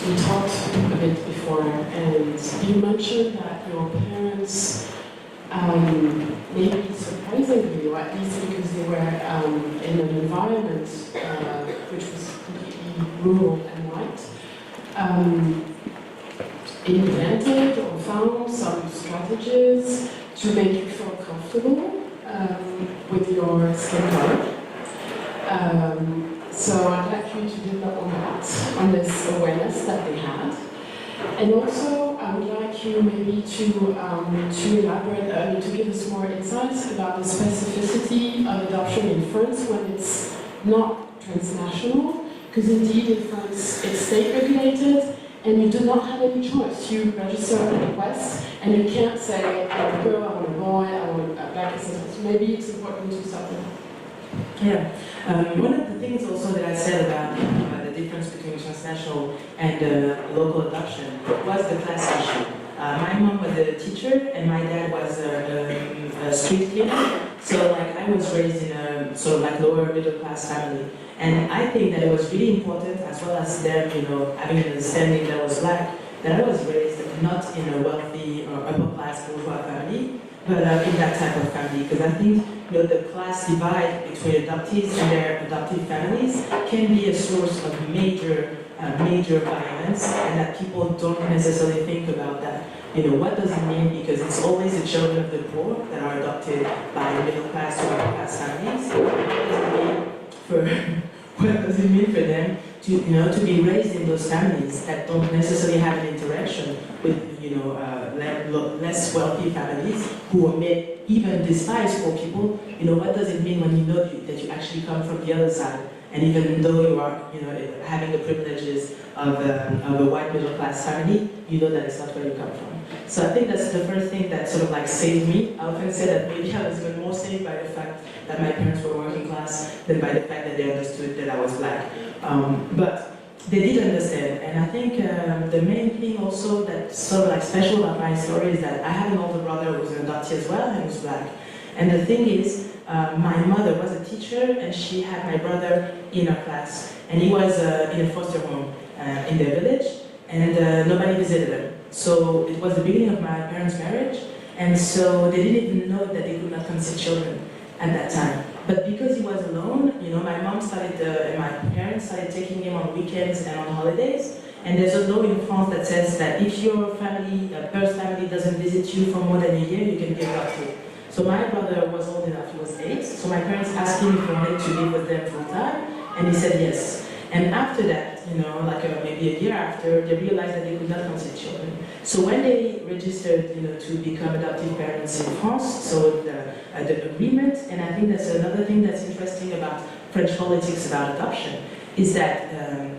We talked a bit before, and you mentioned that your parents, maybe surprisingly, or at least because they were in an environment which rural and white, invented or found some strategies to make you feel comfortable with your skin color. So I'd like you to develop on that, on this awareness that they had. And also, I would like you maybe to elaborate, to give us more insights about the specificity of adoption in France when it's not transnational, because indeed in France it's state regulated, and you do not have any choice. You register a request, and you can't say, I want a girl, I want a boy, I want a black, etc. So maybe it's important to start there. Yeah. One of the things also that I said about the difference between transnational and local adoption was the class issue. My mom was a teacher and my dad was a street cleaner. So like I was raised in a sort of like lower middle class family. And I think that it was really important, as well as them, you know, having an understanding that I was black, that I was raised not in a wealthy or upper class bourgeois family, but in that type of family. Because I think, you know, the class divide between adoptees and their adoptive families can be a source of major violence, and that people don't necessarily think about that. You know, what does it mean? Because it's always the children of the poor that are adopted by middle class or upper class families. What does it mean for them to, you know, to be raised in those families that don't necessarily have an interaction with, you know, less wealthy families who may even despise poor people? You know, what does it mean when you know that you actually come from the other side, and even though you are, you know, having the privileges of a white middle class family, you know that it's not where you come from. So I think that's the first thing that sort of like saved me. I often say that maybe I was even more saved by the fact that my parents were working class than by the fact that they understood that I was black. But they did understand, and I think the main thing also that's sort of like special about my story is that I have an older brother who was an adoptee as well and who's black. And the thing is, my mother was a teacher and she had my brother in her class, and he was in a foster home in their village, and nobody visited him. So it was the beginning of my parents' marriage, and so they didn't even know that they could not conceive children at that time. But because he was alone, you know, my mom started, and my parents started taking him on weekends and on holidays. And there's a law in France that says that if your family, birth family doesn't visit you for more than a year, you can be adopted. So my brother was old enough, he was 8, so my parents asked him if he wanted to live with them full time, and he said yes. And after that, you know, like maybe a year after, they realized that they could not conceive children. So when they registered, you know, to become adoptive parents in France, so the agreement, and I think that's another thing that's interesting about French politics about adoption, is that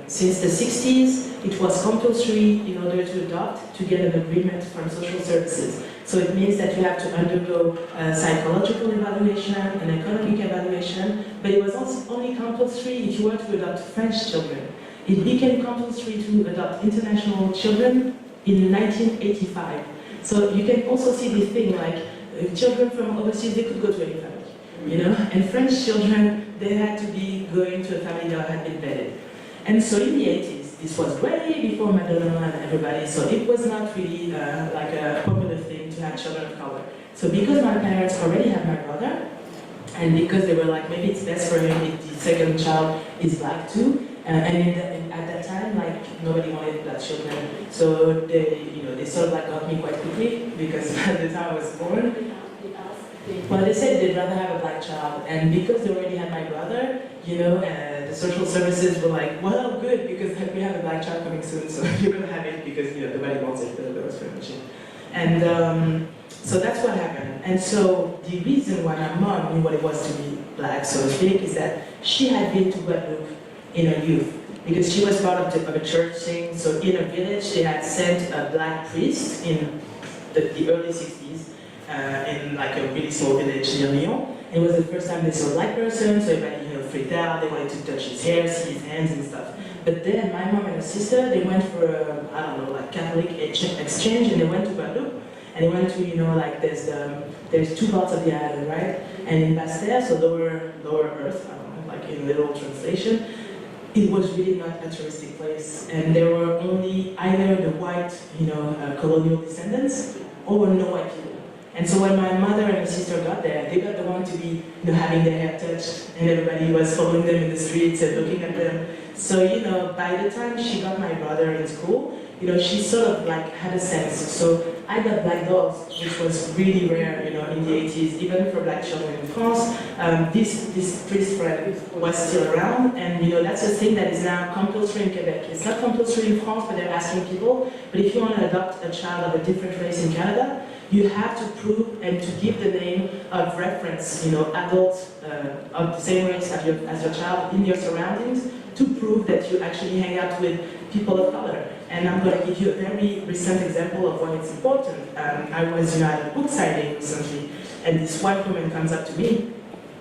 since the 60s, it was compulsory in order to adopt to get an agreement from social services. So it means that you have to undergo a psychological evaluation, an economic evaluation, but it was also only compulsory if you were to adopt French children. It became compulsory to adopt international children in 1985. So you can also see this thing, like children from overseas, they could go to any family, you know? And French children, they had to be going to a family that had been vetted. And so in the 80s, this was way before Madonna and everybody, so it was not really like a popular thing to have children of color. So because my parents already had my brother, and because they were like, maybe it's best for him if the second child is black too, and at that time, like, nobody wanted black children. So they, you know, they sort of like got me quite quickly, because by the time I was born, well, they said they'd rather have a black child, and because they already had my brother, you know, the social services were like, well, good, because we have a black child coming soon, so you're gonna have it because, you know, nobody wants it, that was pretty much it. And so that's what happened. And so the reason why my mom knew what it was to be black, so to speak, is that she had been to Guadeloupe in her youth, because she was part of a church thing. So in a village, they had sent a black priest in the early 60s, in like a really small village near Lyon. It was the first time they saw a black person, so everybody, you know, freaked out. They wanted to touch his hair, see his hands and stuff. But then my mom and her sister, they went for a, I don't know, like Catholic exchange, and they went to Guadeloupe. And they went to, you know, like there's 2 parts of the island, right? And in Basse-Terre, so lower earth, I don't know, like in literal translation, it was really not a touristic place. And there were only either the white, you know, colonial descendants, or no white people. And so when my mother and her sister got there, they got the one to be, you know, having their hair touched, and everybody was following them in the streets and looking at them. So, you know, by the time she got my brother in school, you know, she sort of like had a sense. So I got black dogs, which was really rare, you know, in the 80s, even for black children in France. This priest friend was still around, and you know, that's a thing that is now compulsory in Quebec. It's not compulsory in France, but they're asking people. But if you want to adopt a child of a different race in Canada, you have to prove and to give the name of reference, you know, adult of the same race as your child in your surroundings, to prove that you actually hang out with people of color. And I'm going to give you a very recent example of why it's important. I was, you know, at a book signing recently, and this white woman comes up to me,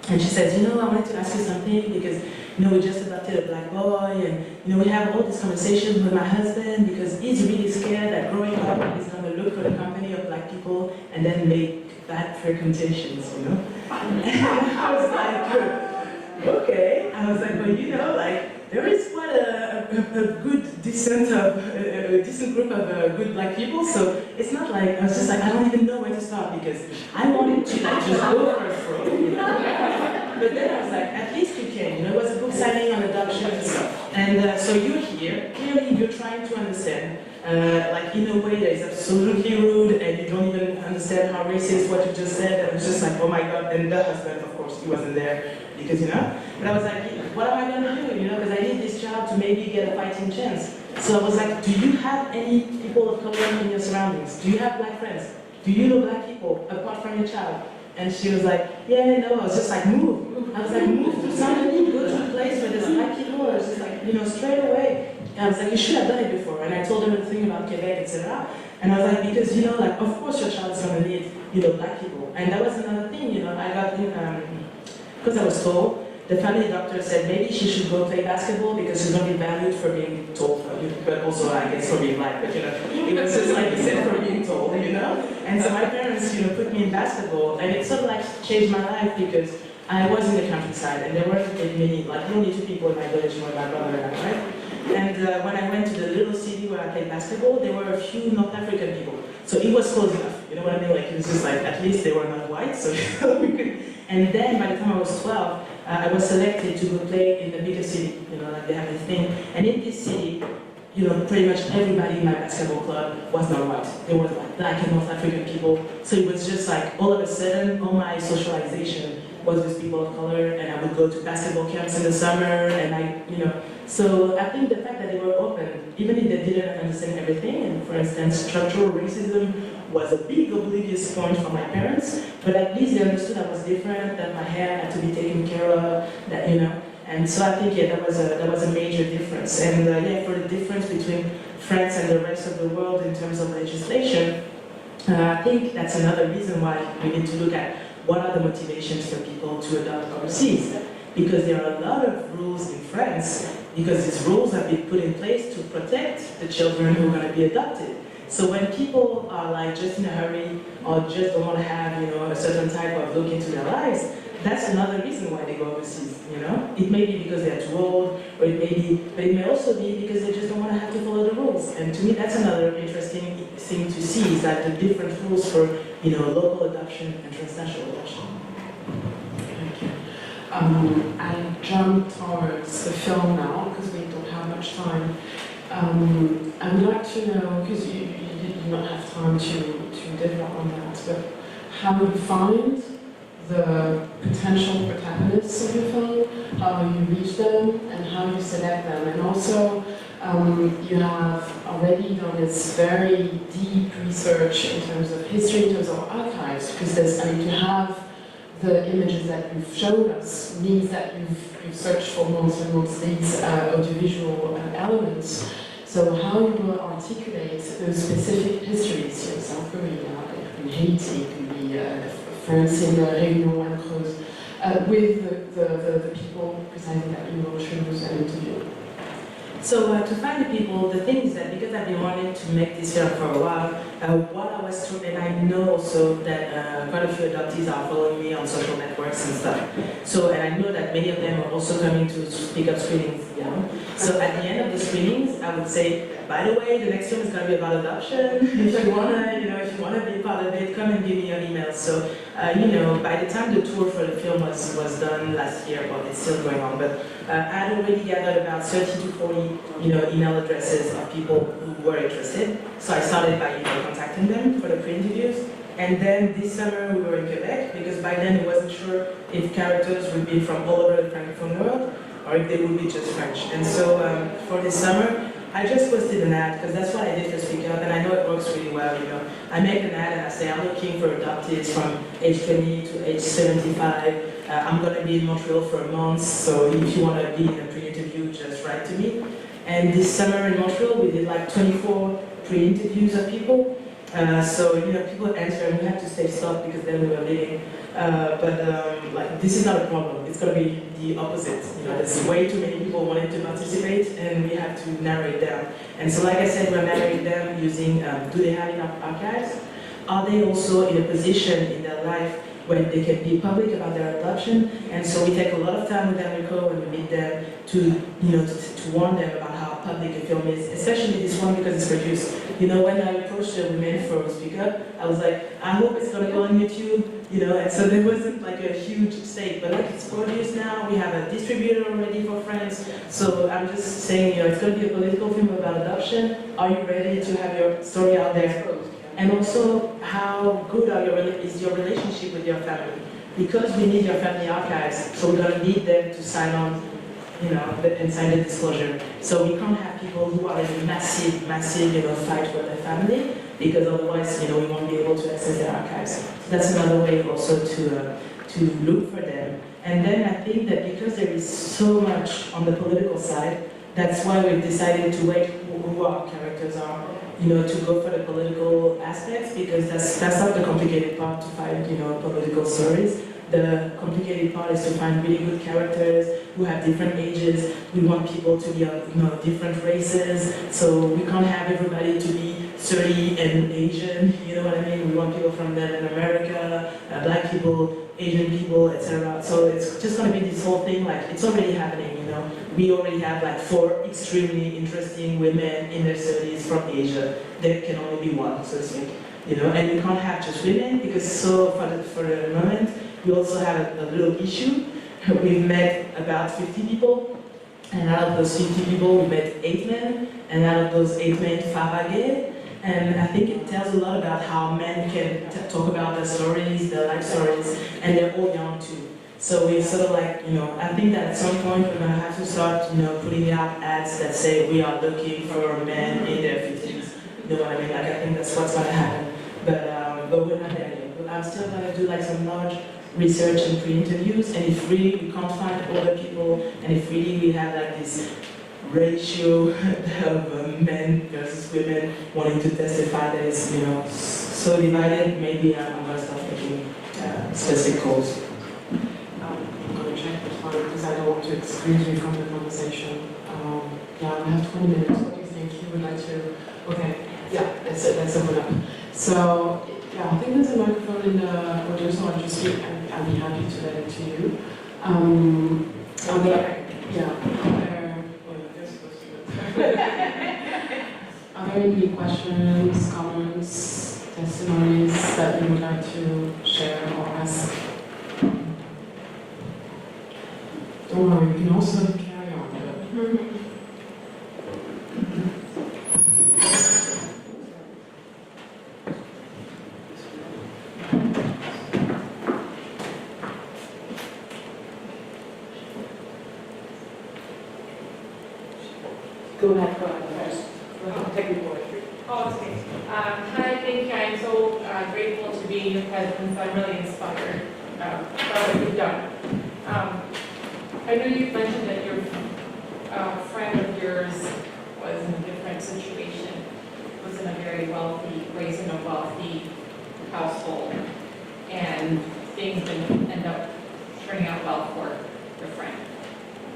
and she says, you know, I wanted to ask you something because, you know, we just adopted a black boy, and, you know, we have all these conversations with my husband because he's really scared that growing up he's going to look for the company of black people and then make bad frequentations, you know? And I was like, okay. I was like, well, you know, like, there is quite a good, decent group of good black people, so it's not like, I was just like, I don't even know where to start because I wanted to like just go for a throw, you know? But then I was like, at least you can, you know, it was a book signing on adoption and stuff. And so you're here, clearly you're trying to understand, like in a way that is absolutely rude and you don't even understand how racist what you just said, and I was just like, oh my God, and the husband, of course, he wasn't there because, you know, but I was like, what am I going to do, you know, because I need this child to maybe get a fighting chance. So I was like, do you have any people of color in your surroundings? Do you have black friends? Do you know black people apart from your child? And she was like, yeah, no. I was just like, move. I was like, move to somebody, go to a place where there's black people. I was just like, you know, straight away. And I was like, you should have done it before. And I told them the thing about Quebec, etc. And I was like, because, you know, like, of course your child's going to need, you know, black people. And that was another thing, you know, I got in, because I was told, the family doctor said maybe she should go play basketball because she's going to be valued for being told, but also I guess for being black, but you know, it was just like you said, for being told, you know? And so my parents, you know, put me in basketball, and it sort of like changed my life because I was in the countryside and there weren't many, like only 2 people in my village were my brother and I, right? And when I went to the little city where I played basketball, there were a few North African people. So it was close enough, you know what I mean? Like it was just like, at least they were not white, so we could. And then by the time I was 12, I was selected to go play in the bigger city, you know, like they have this thing. And in this city, you know, pretty much everybody in my basketball club was not white. They were like black and North African people. So it was just like, all of a sudden, all my socialization was with people of color, and I would go to basketball camps in the summer, and I, you know. So I think the fact that they were open, even if they didn't understand everything, and for instance, structural racism was a big oblivious point for my parents, but at least they understood I was different, that my hair had to be taken care of, that, you know. And so I think, yeah, that was a major difference. And yeah, for the difference between France and the rest of the world in terms of legislation, I think that's another reason why we need to look at what are the motivations for people to adopt overseas. Because there are a lot of rules in France, because these rules have been put in place to protect the children who are going to be adopted. So when people are like just in a hurry or just don't want to have, you know, a certain type of look into their lives, that's another reason why they go overseas, you know? It may be because they're too old, or it may be, but it may also be because they just don't want to have to follow the rules. And to me, that's another interesting thing to see, is that the different rules for, you know, local adoption and transnational adoption. Thank you. I'll jump towards the film now, because we don't have much time. I would like to know, because you did not have time to develop on that, but how you find the potential protagonists of your film, how you reach them, and how you select them. And also, you have already done this very deep research in terms of history, in terms of archives, because there's, I mean, to have the images that you've shown us means that you've searched for months and months these audiovisual elements. So how you will articulate those specific histories, you know, South Korea, it could be Haiti, it could be France in Réunion and Creuse, with the people precisely that you will choose and interview. So to find the people, the thing is that because I've been wanting to make this film for a while, what I was through, and I know also that quite a few adoptees are following me on social networks and stuff. So, and I know that many of them are also coming to speak up screenings, yeah. So at the end of the screenings, I would say, by the way, the next film is going to be about adoption. If you wanna be part of it, come and give me your email. So, by the time the tour for the film was done last year, well, it's still going on, but I had already gathered about 30 to 40, email addresses of people who were interested. So I started by contacting them for the pre-interviews. And then this summer we were in Quebec, because by then I wasn't sure if characters would be from all over the Francophone world, or if they would be just French. And so for this summer, I just posted an ad, because that's what I did for Speak Up, and I know it works really well, I make an ad and I say, I'm looking for adoptees from age 20 to age 75. I'm going to be in Montreal for a month, so if you want to be in a pre-interview, just write to me. And this summer in Montreal, we did like 24 pre-interviews of people. So, people answer and we had to say stop because then we were leaving. But this is not a problem. It's going to be the opposite. There's way too many people wanting to participate and we have to narrow it down. And so, like I said, we're narrowing it down using, do they have enough archives? Are they also in a position in their life when they can be public about their adoption? And so we take a lot of time with Enrico when we meet them to warn them about how public a film is, especially this one because it's produced. When I approached the women for Speak Up, I was like, I hope it's going to go on YouTube, and so there wasn't like a huge stake, but like it's produced now, we have a distributor already for France, so I'm just saying, it's going to be a political film about adoption. Are you ready to have your story out there? And also, how good is your relationship with your family? Because we need your family archives, so we're going to need them to sign on, and sign the disclosure. So we can't have people who are in a massive, fight with their family, because otherwise, we won't be able to access their archives. So that's another way also to look for them. And then I think that because there is so much on the political side, that's why we've decided to wait who our characters are, to go for the political aspects, because that's not the complicated part to find, political stories. The complicated part is to find really good characters who have different ages. We want people to be of different races, so we can't have everybody to be 30 and Asian, you know what I mean? We want people from Latin America, black people, Asian people, etc. So it's just going to be this whole thing, it's already happening, We already have 4 extremely interesting women in their 30s from Asia. There can only be one, so to speak, And we can't have just women, because for the moment, we also have a little issue. We've met about 50 people, and out of those 50 people, we met 8 men, and out of those 8 men, 5 are gay. And I think it tells a lot about how men can talk about their stories, their life stories, and they're all young too. So we're sort of I think that at some point we're going to have to start, putting out ads that say we are looking for men in their 50s. You know what I mean? I think that's what's going to happen. But we're not there yet. But I'm still going to do some large research and pre-interviews, and if really we can't find older people, and if really we have this ratio of men versus women wanting to testify that is, so divided, maybe I'm going to start making specific calls. I'm going to check the time because I don't want to exclude you from the conversation. Yeah, we have 20 minutes. What do you think? You would like to? Okay, yeah, that's it. Let's open up. So, yeah, I think there's a microphone in the audio, so I'll just I'll be happy to let it to you. Are there any questions, comments, testimonies that you would like to share or ask? Don't worry, you can also carry on. Go ahead first. Technical. Oh, okay. Hi, thank you. I'm so grateful to be in your presence. I'm really inspired by what you've done. I know you've mentioned that your friend of yours was in a different situation, was in a very wealthy, raised in a wealthy household, and things didn't end up turning out well for your friend.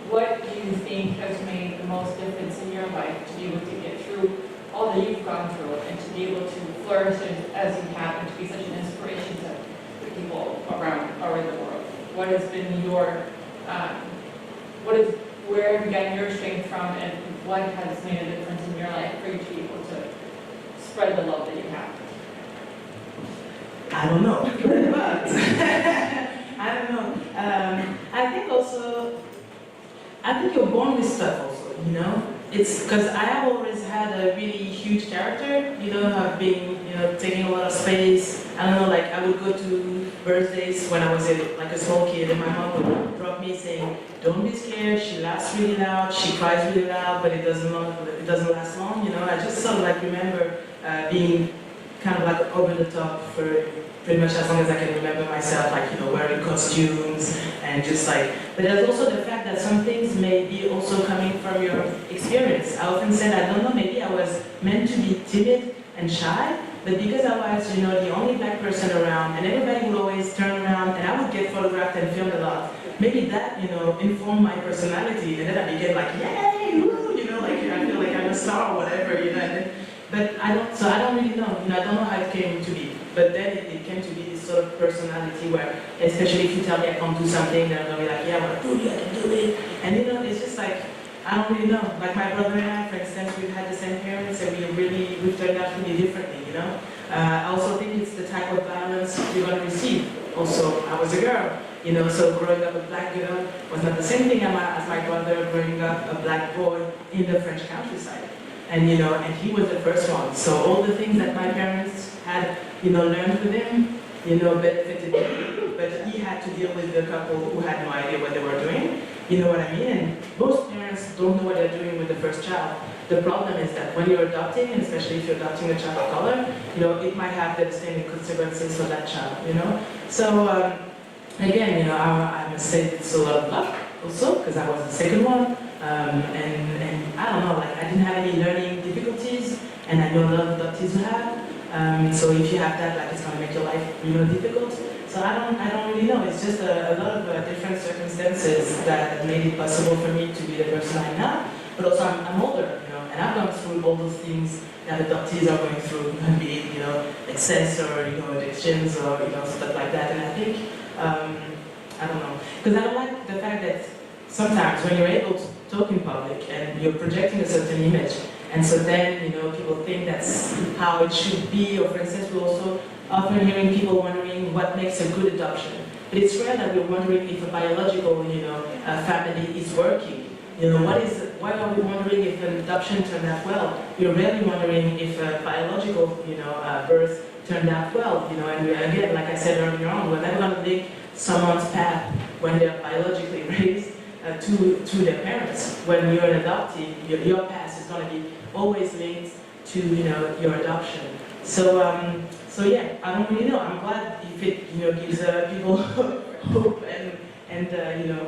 What do you think has made the most difference in your life to be able to get through all that you've gone through and to be able to flourish as you have and to be such an inspiration to people around the world? What has been your, where have you gotten your strength from, and what has made a difference in your life for you to be able to spread the love that you have? I don't know, but I don't know. I think you're born with stuff also, you know? It's because I have always had a really huge character, you know, I've been, you know, taking a lot of space. I don't know, like I would go to birthdays when I was like a small kid and my mom would drop me saying, don't be scared, she laughs really loud, she cries really loud, but it doesn't last long, you know? I just sort of like remember being kind of like over the top for pretty much as long as I can remember myself, like, you know, wearing costumes and just like, but there's also the fact that some things may be also coming from your experience. I often said, I don't know, maybe I was meant to be timid and shy, but because I was, you know, the only black person around and everybody would always turn around and I would get photographed and filmed a lot, maybe that, you know, informed my personality and then I became like, yay, woo, you know, like I feel like I'm a star or whatever, you know. But I don't really know, you know, I don't know how it came to be. But then it came to be this sort of personality where, especially if you tell me I can't do something, then I'm gonna be like, yeah, well, I can do it. And you know, it's just like, I don't really know. Like my brother and I, for instance, we've had the same parents and we've turned out really differently, you know? I also think it's the type of violence you're gonna receive. Also, I was a girl, you know, so growing up a black girl was not the same thing as my brother growing up a black boy in the French countryside. And you know, and he was the first one. So all the things that my parents had, you know, learned with him, you know, benefited him. But he had to deal with the couple who had no idea what they were doing. You know what I mean? And most parents don't know what they're doing with the first child. The problem is that when you're adopting, and especially if you're adopting a child of color, you know, it might have devastating consequences for that child, you know? So, again, you know, I must say it's a lot of luck also, because I was the second one. And I don't know, like I didn't have any learning difficulties, and I know a lot of adoptees who have. So if you have that, like it's gonna make your life, you know, difficult. So I don't really know. It's just a lot of different circumstances that made it possible for me to be the person I am now. But also I'm older, you know, and I've gone through all those things that adoptees are going through, be it, you know, excess or, you know, addictions or, you know, stuff like that. And I think, I don't know, because I don't like the fact that sometimes when you're able to talk in public and you're projecting a certain image, and so then, you know, people think that's how it should be, or for instance, we're also often hearing people wondering what makes a good adoption. But it's rare that we're wondering if a biological, you know, family is working. You know, why are we wondering if an adoption turned out well? We're rarely wondering if a biological, you know, birth turned out well, you know, and again, like I said earlier on, we're never going to link someone's path when they're biologically raised to their parents. When you're an adoptee, your past is going to be always linked to, you know, your adoption. So yeah, I don't really know. I'm glad if it, you know, gives people hope and you know,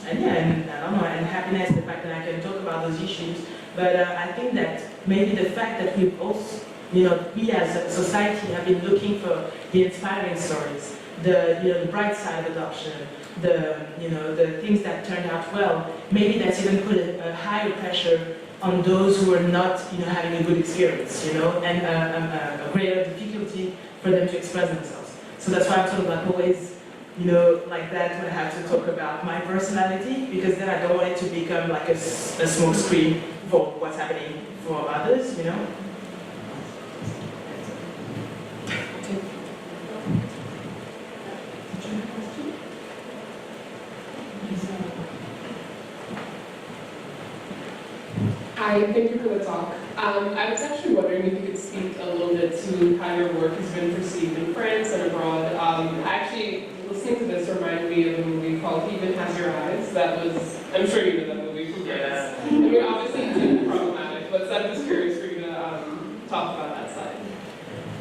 and yeah, and I don't know, and happiness, the fact that I can talk about those issues. But I think that maybe the fact that we've also, you know, we as a society have been looking for the inspiring stories, the, you know, the bright side of adoption, the, you know, the things that turned out well. Maybe that's even put a higher pressure on those who are not, you know, having a good experience, you know, and a greater difficulty for them to express themselves. So that's why I'm sort of like always, you know, like that when I have to talk about my personality, because then I don't want it to become like a smoke screen for what's happening for others, you know. Hi, thank you for the talk. I was actually wondering if you could speak a little bit to how your work has been perceived in France and abroad. Actually, listening to this reminded me of a movie called Even Has Your Eyes. That was, I'm sure you know that movie from France. I mean, obviously it's problematic, but I'm just curious for you to talk about that side.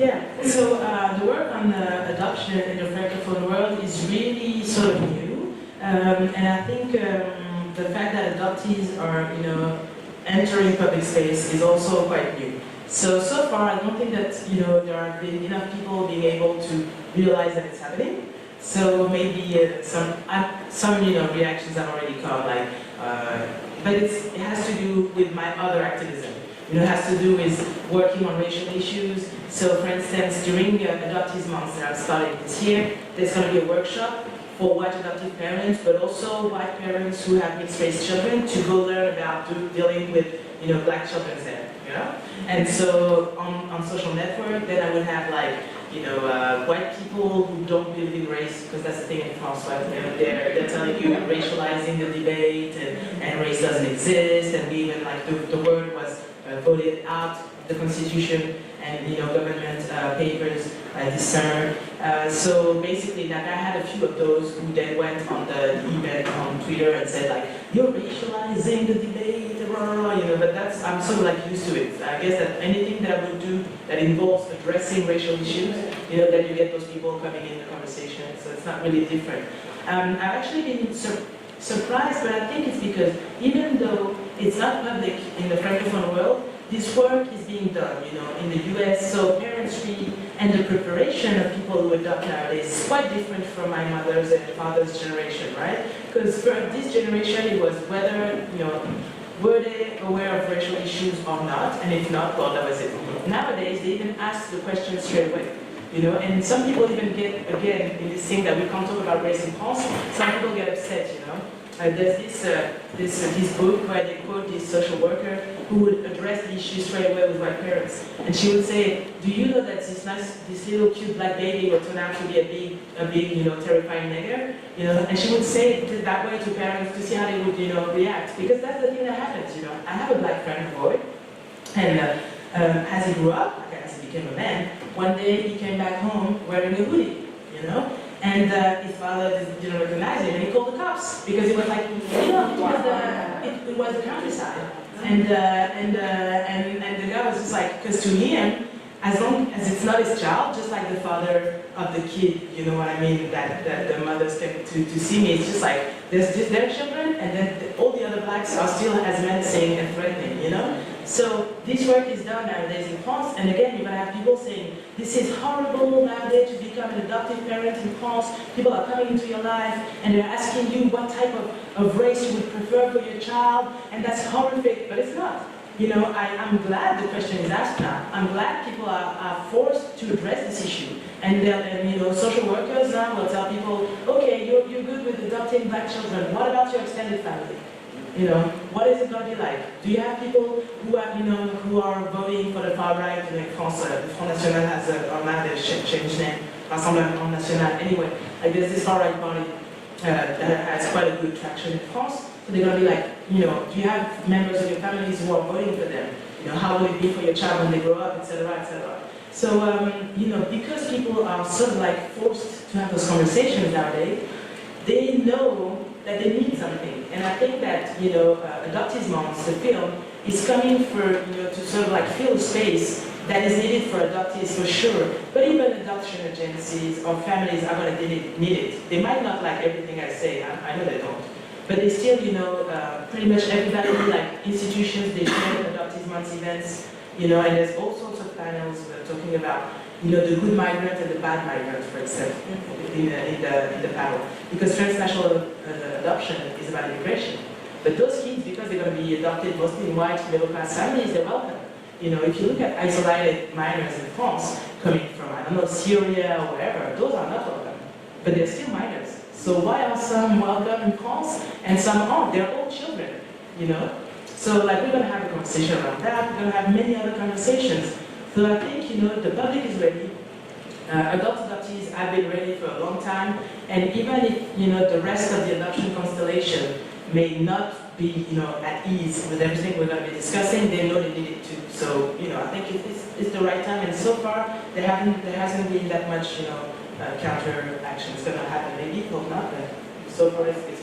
Yeah, so the work on adoption in the Francophone world is really sort of new. And I think the fact that adoptees are, you know, entering public space is also quite new. So far, I don't think that, you know, there have been enough people being able to realize that it's happening. So maybe some you know, reactions have already come, like, but it has to do with my other activism. You know, it has to do with working on racial issues. So for instance, during Adoptees Month that I'm starting this year, there's going to be a workshop for white adoptive parents, but also white parents who have mixed-race children to go learn about dealing with, black children there, And so on social network, then I would have like, white people who don't believe in race, because that's the thing in France, right? They're telling you racializing the debate and race doesn't exist, and even like the word was voted out of the constitution, and government papers discern. So basically, like I had a few of those who then went on the event on Twitter and said like, you're racializing the debate, but I'm sort of like used to it. I guess that anything that I would do that involves addressing racial issues, that you get those people coming in the conversation, so it's not really different. I've actually been surprised, but I think it's because even though it's not public in the Francophone world, this work is being done, in the US, so parents read, and the preparation of people who adopt nowadays is quite different from my mother's and father's generation, right? Because for this generation, it was whether, were they aware of racial issues or not, and if not, well, that was it. Nowadays, they even ask the question straight away, and some people even get, again, in this thing that we can't talk about race in France, some people get upset, There's this book where they quote this social worker who would address the issue straight away with white parents. And she would say, do you know that this little cute black baby will turn out to be a big, terrifying nigger? And she would say it that way to parents to see how they would, react. Because that's the thing that happens, I have a black friend, a boy, and as he grew up, as he became a man, one day he came back home wearing a hoodie, And his father didn't recognize him, and he called the cops because it was like, it was the countryside, and the guy was just like, because to him, as long as it's not his child, just like the father of the kid, you know what I mean, that the mothers came to see me, it's just like there's just their children, and then all the other blacks are still as menacing and threatening, So this work is done nowadays in France, and again, you're gonna have people saying, this is horrible nowadays to become an adoptive parent in France. People are coming into your life, and they're asking you what type of race you would prefer for your child, and that's horrific, but it's not. I'm glad the question is asked now. I'm glad people are forced to address this issue. And social workers now will tell people, okay, you're good with adopting black children. What about your extended family? What is it going to be like? Do you have people who are voting for the far right? In France, the Front National has they changed name, Rassemblement National. Anyway, like there's this far right party that has quite a good traction in France. So they're going to be like, do you have members of your families who are voting for them? How will it be for your child when they grow up, etc., etc. So, because people are sort of like forced to have those conversations nowadays, they know that they need something. And I think that, Adoptees Moms, the film, is coming for, to sort of like fill a space that is needed for adoptees for sure. But even adoption agencies or families are going to need it. They might not like everything I say, I know they don't. But they still, pretty much everybody, like institutions, they share Adoptees Month events, and there's all sorts of panels talking about, the good migrant and the bad migrant, for example, in the panel. Because transnational adoption is about immigration. But those kids, because they're going to be adopted mostly in white, middle-class families, they're welcome. If you look at isolated minors in France, coming from, I don't know, Syria or wherever, those are not welcome. But they're still minors. So why are some welcome in France and some aren't? They're all children, So like we're going to have a conversation around that. We're going to have many other conversations. So I think, the public is ready. Adoptees have been ready for a long time. And even if, the rest of the adoption constellation may not be, at ease with everything we're going to be discussing, they know they need it too. So, I think it's the right time. And so far, there hasn't been that much, counter action. It's going to happen maybe, hope not, but so far it's good.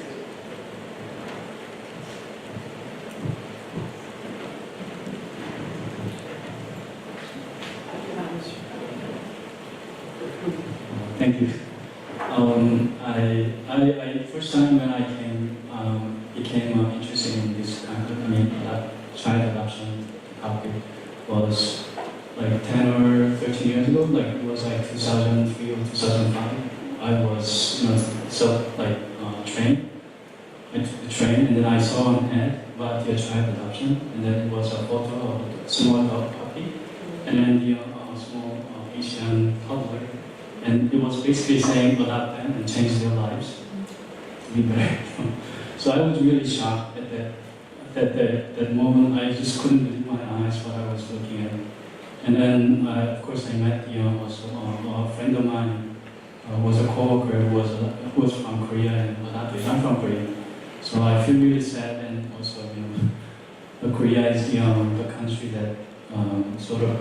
Thank you. I first time when I became interested in this kind of, child adoption topic was like 10 or 13 years ago. Like it was like 2003 or 2005. I was, trained. I took the train, and then I saw an ad about the child adoption, and then it was a photo of a small dog puppy, and then the small Asian toddler and it was basically saying adopt them and change their lives to be better. So I was really shocked at that moment. I just couldn't believe my eyes what I was looking at. And then, of course, I met also a friend of mine was a coworker who was from Korea and adopted. I'm from Korea, so I feel really sad. And also, Korea is the country that sort of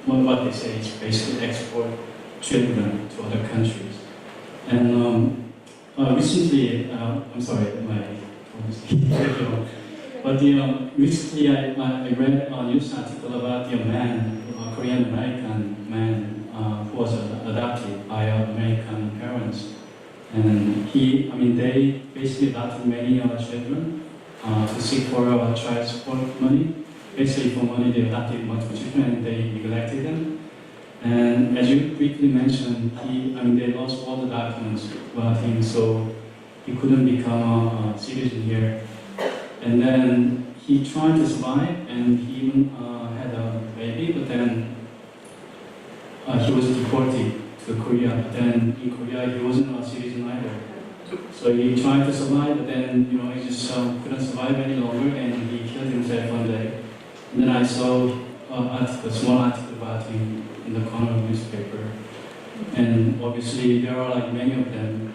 what they say is basically export children to other countries. And recently, I'm sorry, but recently I read a news article about a man, a Korean American man who was adopted by American parents, and they basically adopted many children to seek for child support money. Basically, for money, they adopted multiple children and they neglected them. And as you briefly mentioned, they lost all the documents about him, so he couldn't become a citizen here. And then he tried to survive, and he even had a baby, but then he was deported to Korea. But then in Korea, he wasn't a citizen either. So he tried to survive, but then he just couldn't survive any longer, and he killed himself one day. And then I saw a small article about him in the corner of the newspaper, and obviously there are many of them.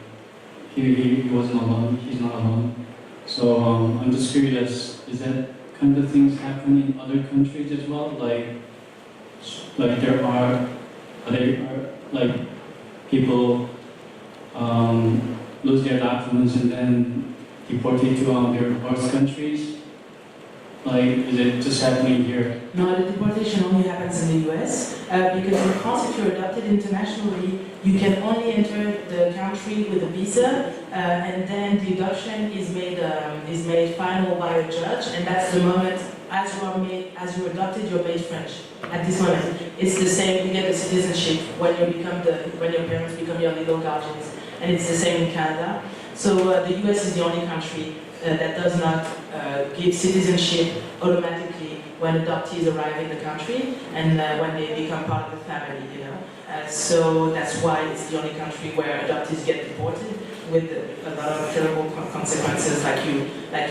He wasn't alone. He's not alone. So I'm just curious: is that kind of things happen in other countries as well? Like there are people lose their documents and then deported to their host countries? Is it just happening here? No, the deportation only happens in the US because in France, if you're adopted internationally, you can only enter the country with a visa, and then the adoption is made final by a judge, and that's the moment as you're adopted, you're made French. At this moment, it's the same. You get the citizenship when your parents become your legal guardians, and it's the same in Canada. So the US is the only country that does not give citizenship automatically when adoptees arrive in the country and when they become part of the family, so that's why it's the only country where adoptees get deported with a lot of terrible consequences, like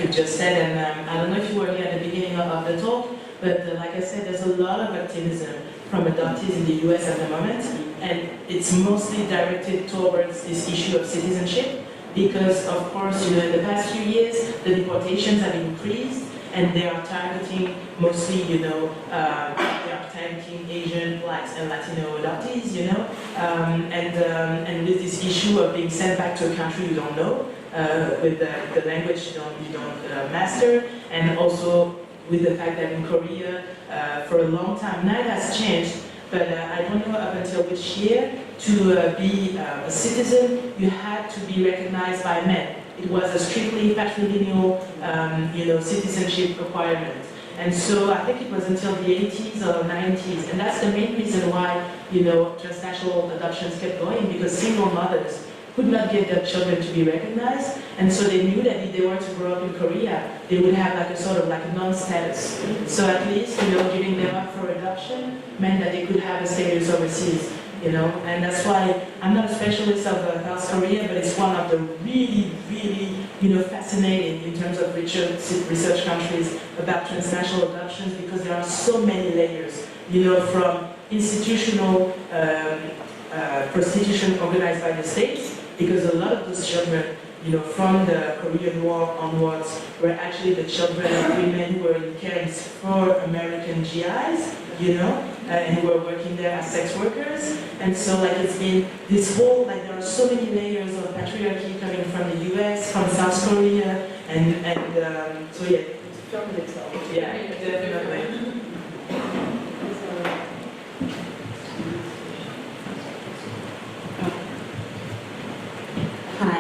you just said. And I don't know if you were here at the beginning of the talk, but like I said, there's a lot of activism from adoptees in the US at the moment, and it's mostly directed towards this issue of citizenship. Because, of course, in the past few years, the deportations have increased, and they are targeting mostly, they are targeting Asian, Blacks, and Latino adoptees, and with this issue of being sent back to a country you don't know, with the language you don't master, and also with the fact that in Korea, for a long time, now it has changed, but I don't know up until which year, to be a citizen, you had to be recognized by men. It was a strictly patrilineal, citizenship requirement. And so I think it was until the 80s or 90s, and that's the main reason why, transnational adoptions kept going, because single mothers could not get their children to be recognized, and so they knew that if they were to grow up in Korea, they would have a non-status. So at least, giving them up for adoption meant that they could have a status overseas. And that's why I'm not a specialist of South Korea, but it's one of the really, really, fascinating in terms of research countries about transnational adoptions, because there are so many layers, from institutional prostitution organized by the states, because a lot of those children, from the Korean War onwards, were actually the children of women who were in camps for American GIs, and who were working there as sex workers. And so it's been this whole, there are so many layers of patriarchy coming from the US, from South Korea, and so yeah, it's filmed itself. Yeah, definitely. Hi.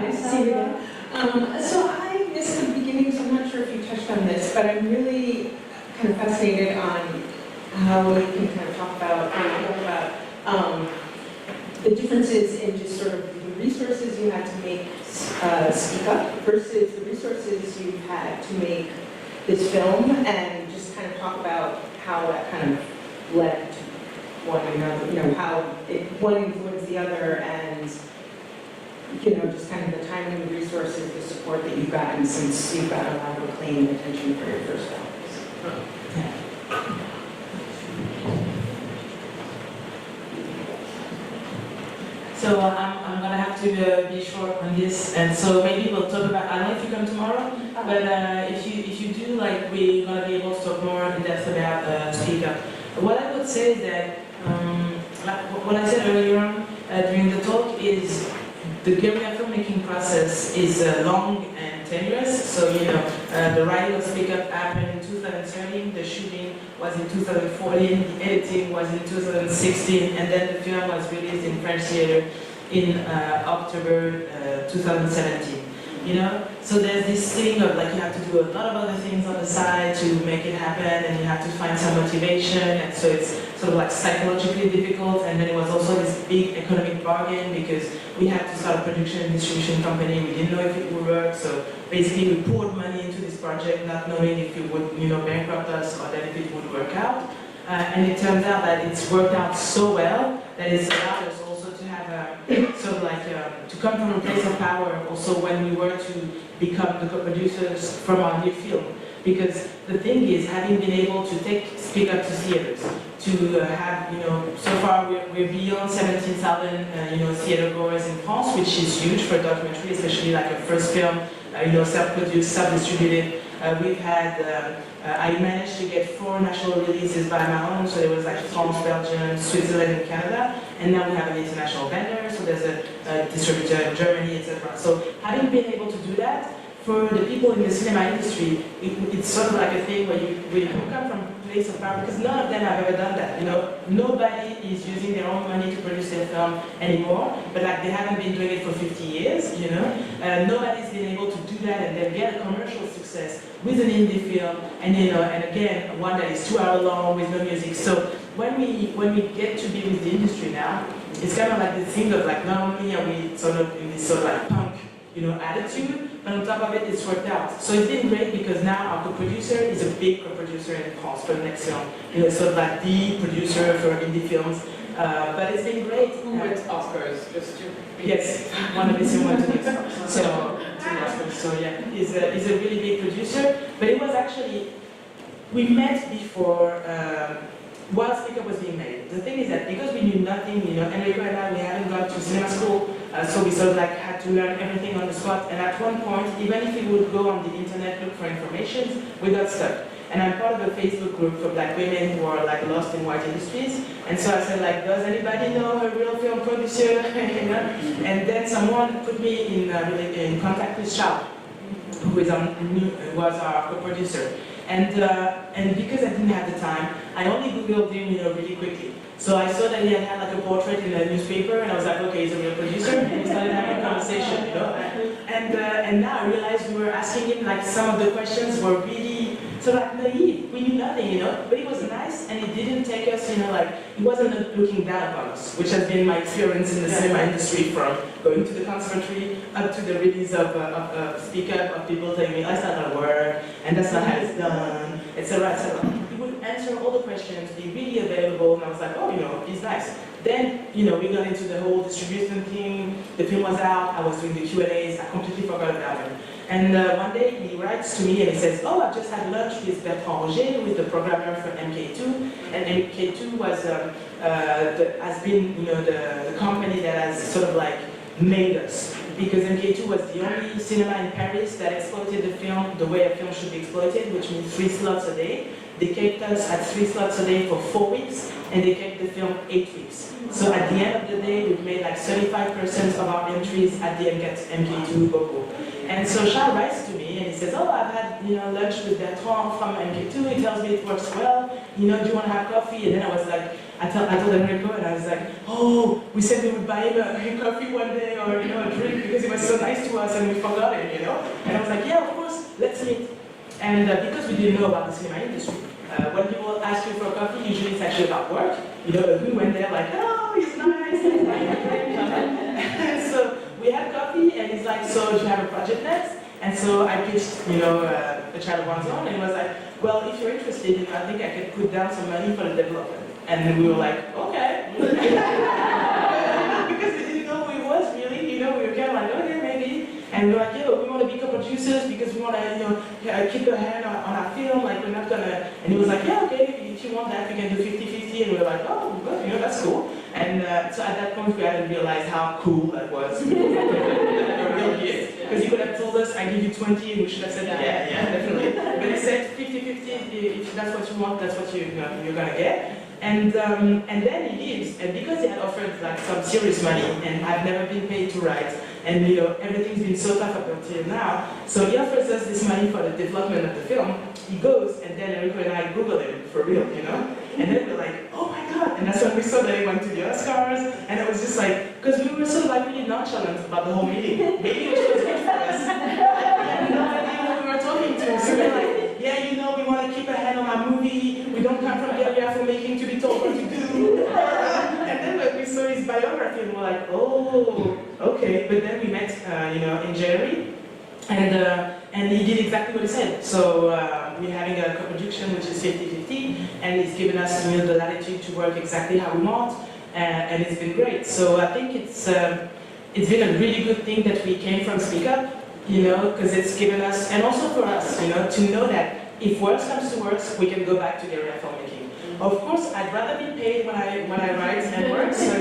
Nice to see you again. So I missed the beginning, so I'm not sure if you touched on this, but I'm really kind of fascinated on how you can kind of talk about the differences in just sort of the resources you had to make speak up versus the resources you had to make this film, and just kind of talk about how that kind of led to one another, how one influenced the other, and just kind of the time and the resources, the support that you've gotten since you've got a lot of acclaim and attention for your first films. So I'm gonna have to be short on this, and so maybe we'll talk about. I don't know if you come tomorrow, but if you do, like, we're gonna be able to talk more in depth about Speak Up. What I would say is that, like what I said earlier on during the talk, is the guerrilla filmmaking process is long and tenuous. So the writing of Speak Up happened in 2013, the shooting was in 2014, the editing was in 2016, and then the film was released in French theater in October 2017. So there's this thing of, like, you have to do a lot of other things on the side to make it happen, and you have to find some motivation, and so it's sort of like psychologically difficult. And then it was also this big economic bargain, because we had to start a production and distribution company. We didn't know if it would work, so basically we poured money into this project, not knowing if it would, bankrupt us, or that if it would work out. And it turns out that it's worked out so well that it's allowed us also to have sort of like to come from a place of power also when we were to become the co-producers from our new film. Because the thing is, having been able to Speak Up to theaters, to have, so far we're beyond 17,000, theater goers in France, which is huge for a documentary, especially like a first film, self-produced, self-distributed. We've had, I managed to get 4 national releases by my own, so there was like France, Belgium, Switzerland, and Canada, and now we have an international vendor, so there's a distributor in Germany, etc. So having been able to do that, for the people in the cinema industry, it's sort of like a thing where you come from a place of power, because none of them have ever done that. Nobody is using their own money to produce their film anymore, but like they haven't been doing it for 50 years. Nobody's been able to do that and then get a commercial success with an indie film, and and again, one that is 2 hours long with no music. So when we get to be with the industry now, it's kind of like the thing of, like, not only are we sort of in this sort of like punk attitude, but on top of it, it's worked out. So it's been great, because now our co-producer is a big co-producer in France for the next film. Sort of like the producer for indie films. But it's been great. Who wins Oscars? Just to yes, one of his film went to the Oscars. So yeah, he's a really big producer. But it was actually, we met before, while Speak Up was being made. The thing is that because we knew nothing, Enrico and I, we hadn't gone to cinema school, so we sort of like had to learn everything on the spot. And at one point, even if we would go on the internet, look for information, we got stuck. And I'm part of a Facebook group for Black women who are like lost in white industries. And so I said, like, does anybody know a real film producer? And then someone put me in contact with Charles, who was our co-producer. And because I didn't have the time, I only Googled him, really quickly. So I saw that he had like a portrait in a newspaper, and I was like, okay, he's a real producer, and we started having a conversation, And now I realized we were asking him, like, some of the questions were really sort of like naive. We knew nothing, but it was nice, and it didn't take us, like, he wasn't looking down upon us, which has been my experience in the cinema industry, from going to the conservatory up to the release of Speak Up, of people telling me, oh, it's not gonna work, and that's not how it's done, etc., etc. He would answer all the questions, be really available, and I was like, oh, he's nice. Then, we got into the whole distribution thing, the film was out, I was doing the Q&As, I completely forgot about him. And one day he writes to me and he says, oh, I've just had lunch with Bertrand Roger, who is the programmer for MK2, and MK2 has been, the company that has sort of like made us. Because MK2 was the only cinema in Paris that exploited the film the way a film should be exploited, which means 3 slots a day. They kept us at 3 slots a day for 4 weeks, and they kept the film 8 weeks. So at the end of the day, we've made like 35% of our entries at the MK2 Boko. And so Charles writes to me and he says, oh, I've had lunch with Bertrand from MK2, he tells me it works well, do you want to have coffee? And then I was like, I told Enrico, and I was like, oh, we said we would buy him a coffee one day, or a drink, because he was so nice to us and we forgot it, And I was like, yeah, of course, let's meet. And because we didn't know about the cinema industry, when people ask you for a coffee, usually it's actually about work. We went there like, oh, he's nice, and so we had coffee, and he's like, so do you have a project next? And so I pitched, A Child of One's Own, and he was like, well, if you're interested, I think I could put down some money for the development. And we were like, okay. Because they didn't know who he was really, we were kind of like, okay, maybe. And we were like, we want to be co-producers because we want to, keep a hand on our film, like we're not gonna, and he was like, yeah, okay, if you want that, we can do 50-50, and we were like, oh, good, that's cool. And so at that point, we hadn't realized how cool that was. Because he could have told us, I give you 20, and we should have said, yeah, definitely. But he said 50-50, if that's what you want, that's what you're gonna get. And then he leaves, and because he had offered like some serious money, and I've never been paid to write, and everything's been so tough up until now, so he offers us this money for the development of the film. He goes, and then Enrico and I Google him for real, and then we're like, oh my god! And that's when we saw that he went to the Oscars, and it was just like, because we were sort of like really nonchalant about the whole meeting. Maybe it was good for us. We had no idea who we were talking to, so we're like, yeah, we want to keep a hand on our movie. We don't come from guerilla filmmaking to be told what to do. And then when we saw his biography, we were like, oh, okay. But then we met, in January, and he did exactly what he said. So we're having a co-production which is 50-50, and he's given us the latitude to work exactly how we want, and it's been great. So I think it's been a really good thing that we came from Speak Up, because it's given us, and also for us, to know that if worse comes to worse, we can go back to guerrilla filmmaking. Of course, I'd rather be paid when I write and work, so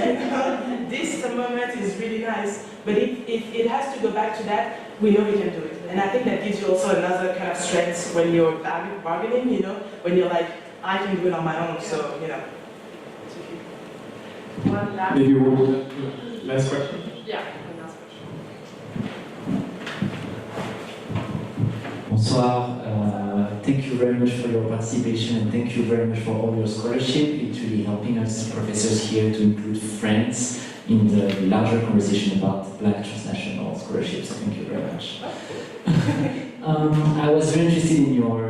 this moment is really nice. But if it has to go back to that, we know we can do it. And I think that gives you also another kind of strength when you're bargaining, when you're like, I can do it on my own, so, One last. Maybe we'll last question. Yeah, one last question. Bonsoir. Thank you very much for your participation, and thank you very much for all your scholarship. It's really helping us professors here to include friends in the larger conversation about Black transnational scholarships. So thank you very much. I was very interested in your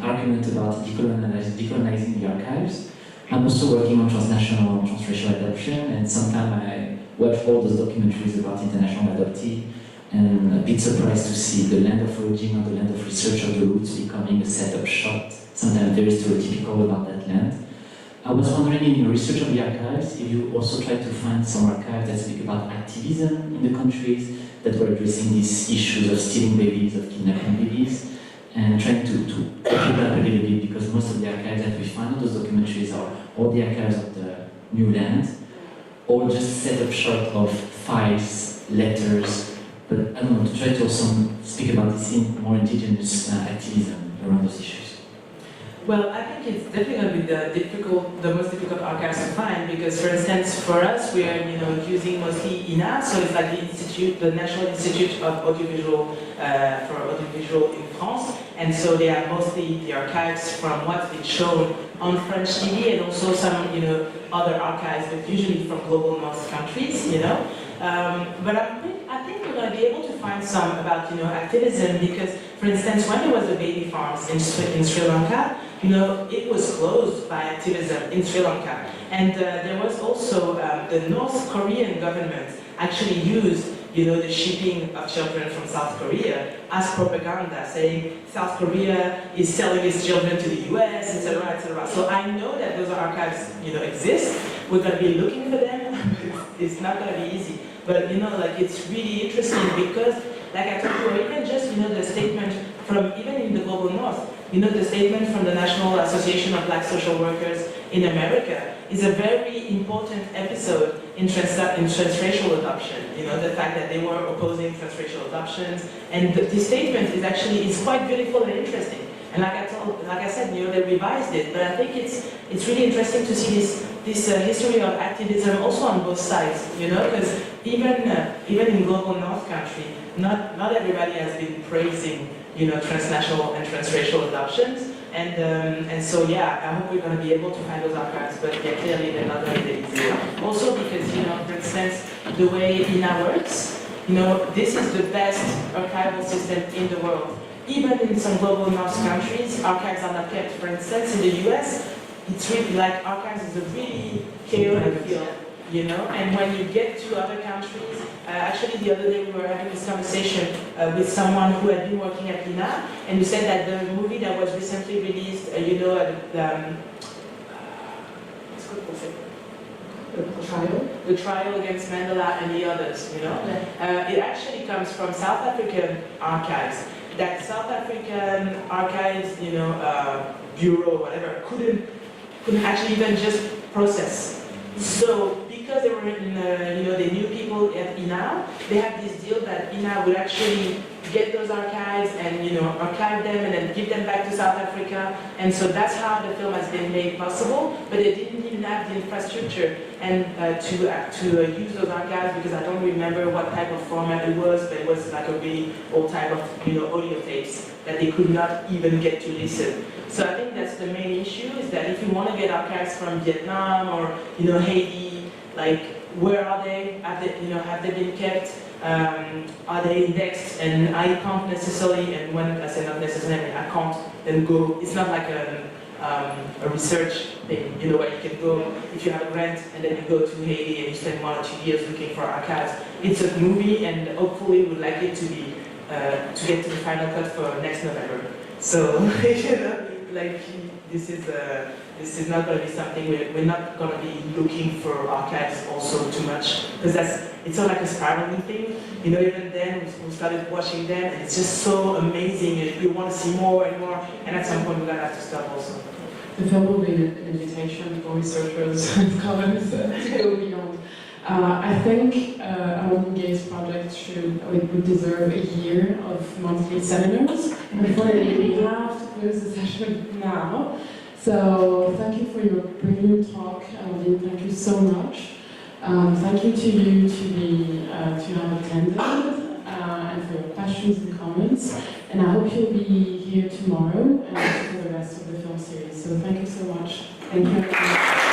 argument about decolonizing the archives. I'm also working on transnational and transracial adoption, and sometimes I watch all those documentaries about international adoptee, and a bit surprised to see the land of origin or the land of research of the roots becoming a setup shot, sometimes very stereotypical about that land. I was wondering, in your research of the archives, if you also tried to find some archives that speak about activism in the countries that were addressing these issues of stealing babies, of kidnapping babies, and trying to open up a little bit, because most of the archives that we find on those documentaries are all the archives of the new land, or just set up short of files, letters, but I don't know, to try to also speak about this more indigenous activism around those issues. Well, I think it's definitely going to be the most difficult archives to find, because, for instance, for us, we are using mostly INA, so it's like the National Institute of Audiovisual for Audiovisual in France, and so they are mostly the archives from what's been shown on French TV, and also some other archives, but usually from global North countries, But I think we're going to be able to find some about activism, because, for instance, when there was the baby farms in Sri Lanka, it was closed by activism in Sri Lanka, and there was also the North Korean government actually used the shipping of children from South Korea as propaganda, saying South Korea is selling its children to the US, etc., etc. So I know that those archives exist. We're going to be looking for them. It's not going to be easy. But it's really interesting, because, like I told you, even just the statement from, even in the global North, the statement from the National Association of Black Social Workers in America is a very important episode in transracial adoption. The fact that they were opposing transracial adoptions, and this statement is quite beautiful and interesting. And like I said, they revised it, but I think it's really interesting to see this history of activism also on both sides, because even in global North country, not everybody has been praising, transnational and transracial adoptions, and so I hope we're going to be able to find those archives, but clearly they're not going to be easy. Also because, for instance, the way INA works, this is the best archival system in the world. Even in some global North countries, archives are not kept. For instance, in the US, it's really like archives is a really chaotic field, and when you get to other countries, actually the other day we were having this conversation with someone who had been working at INA, and who said that the movie that was recently released, trial? The trial against Mandela and the others, you know? It actually comes from South African archives. That South African archives, you know, bureau, whatever, couldn't actually even just process. So because they were in, you know, they knew people at INA, they had this deal that INA would actually get those archives and, you know, archive them and then give them back to South Africa. And so that's how the film has been made possible, but they didn't even have the infrastructure and to use those archives, because I don't remember what type of format it was, but it was like a really old type of, you know, audio tapes that they could not even get to listen. So I think that's the main issue, is that if you want to get archives from Vietnam or, you know, Haiti, like, where are they? Have they, you know, have they been kept? Are they indexed? And I can't necessarily, and when I say not necessarily, I can't then go, it's not like a research thing, you know, where you can go, if you have a grant, and then you go to Haiti and you spend 1 or 2 years looking for archives. It's a movie, and hopefully we'd like it to be, to get to the final cut for next November. So, you know, like, this is not going to be something, we're not going to be looking for archives also too much, because it's sort of like a spiraling thing. You know, even then, we started watching them, and it's just so amazing, and you want to see more and more, and at some point we're going to have to stop also. The film will be an invitation for researchers and scholars to go beyond. I think Amandine Gay's project would deserve a year of monthly seminars. Unfortunately, we have to close the session now. So thank you for your brilliant talk, Amandine. Thank you so much. Thank you to you to have attended and for your questions and comments. And I hope you'll be here tomorrow and for the rest of the film series. So thank you so much. Thank you.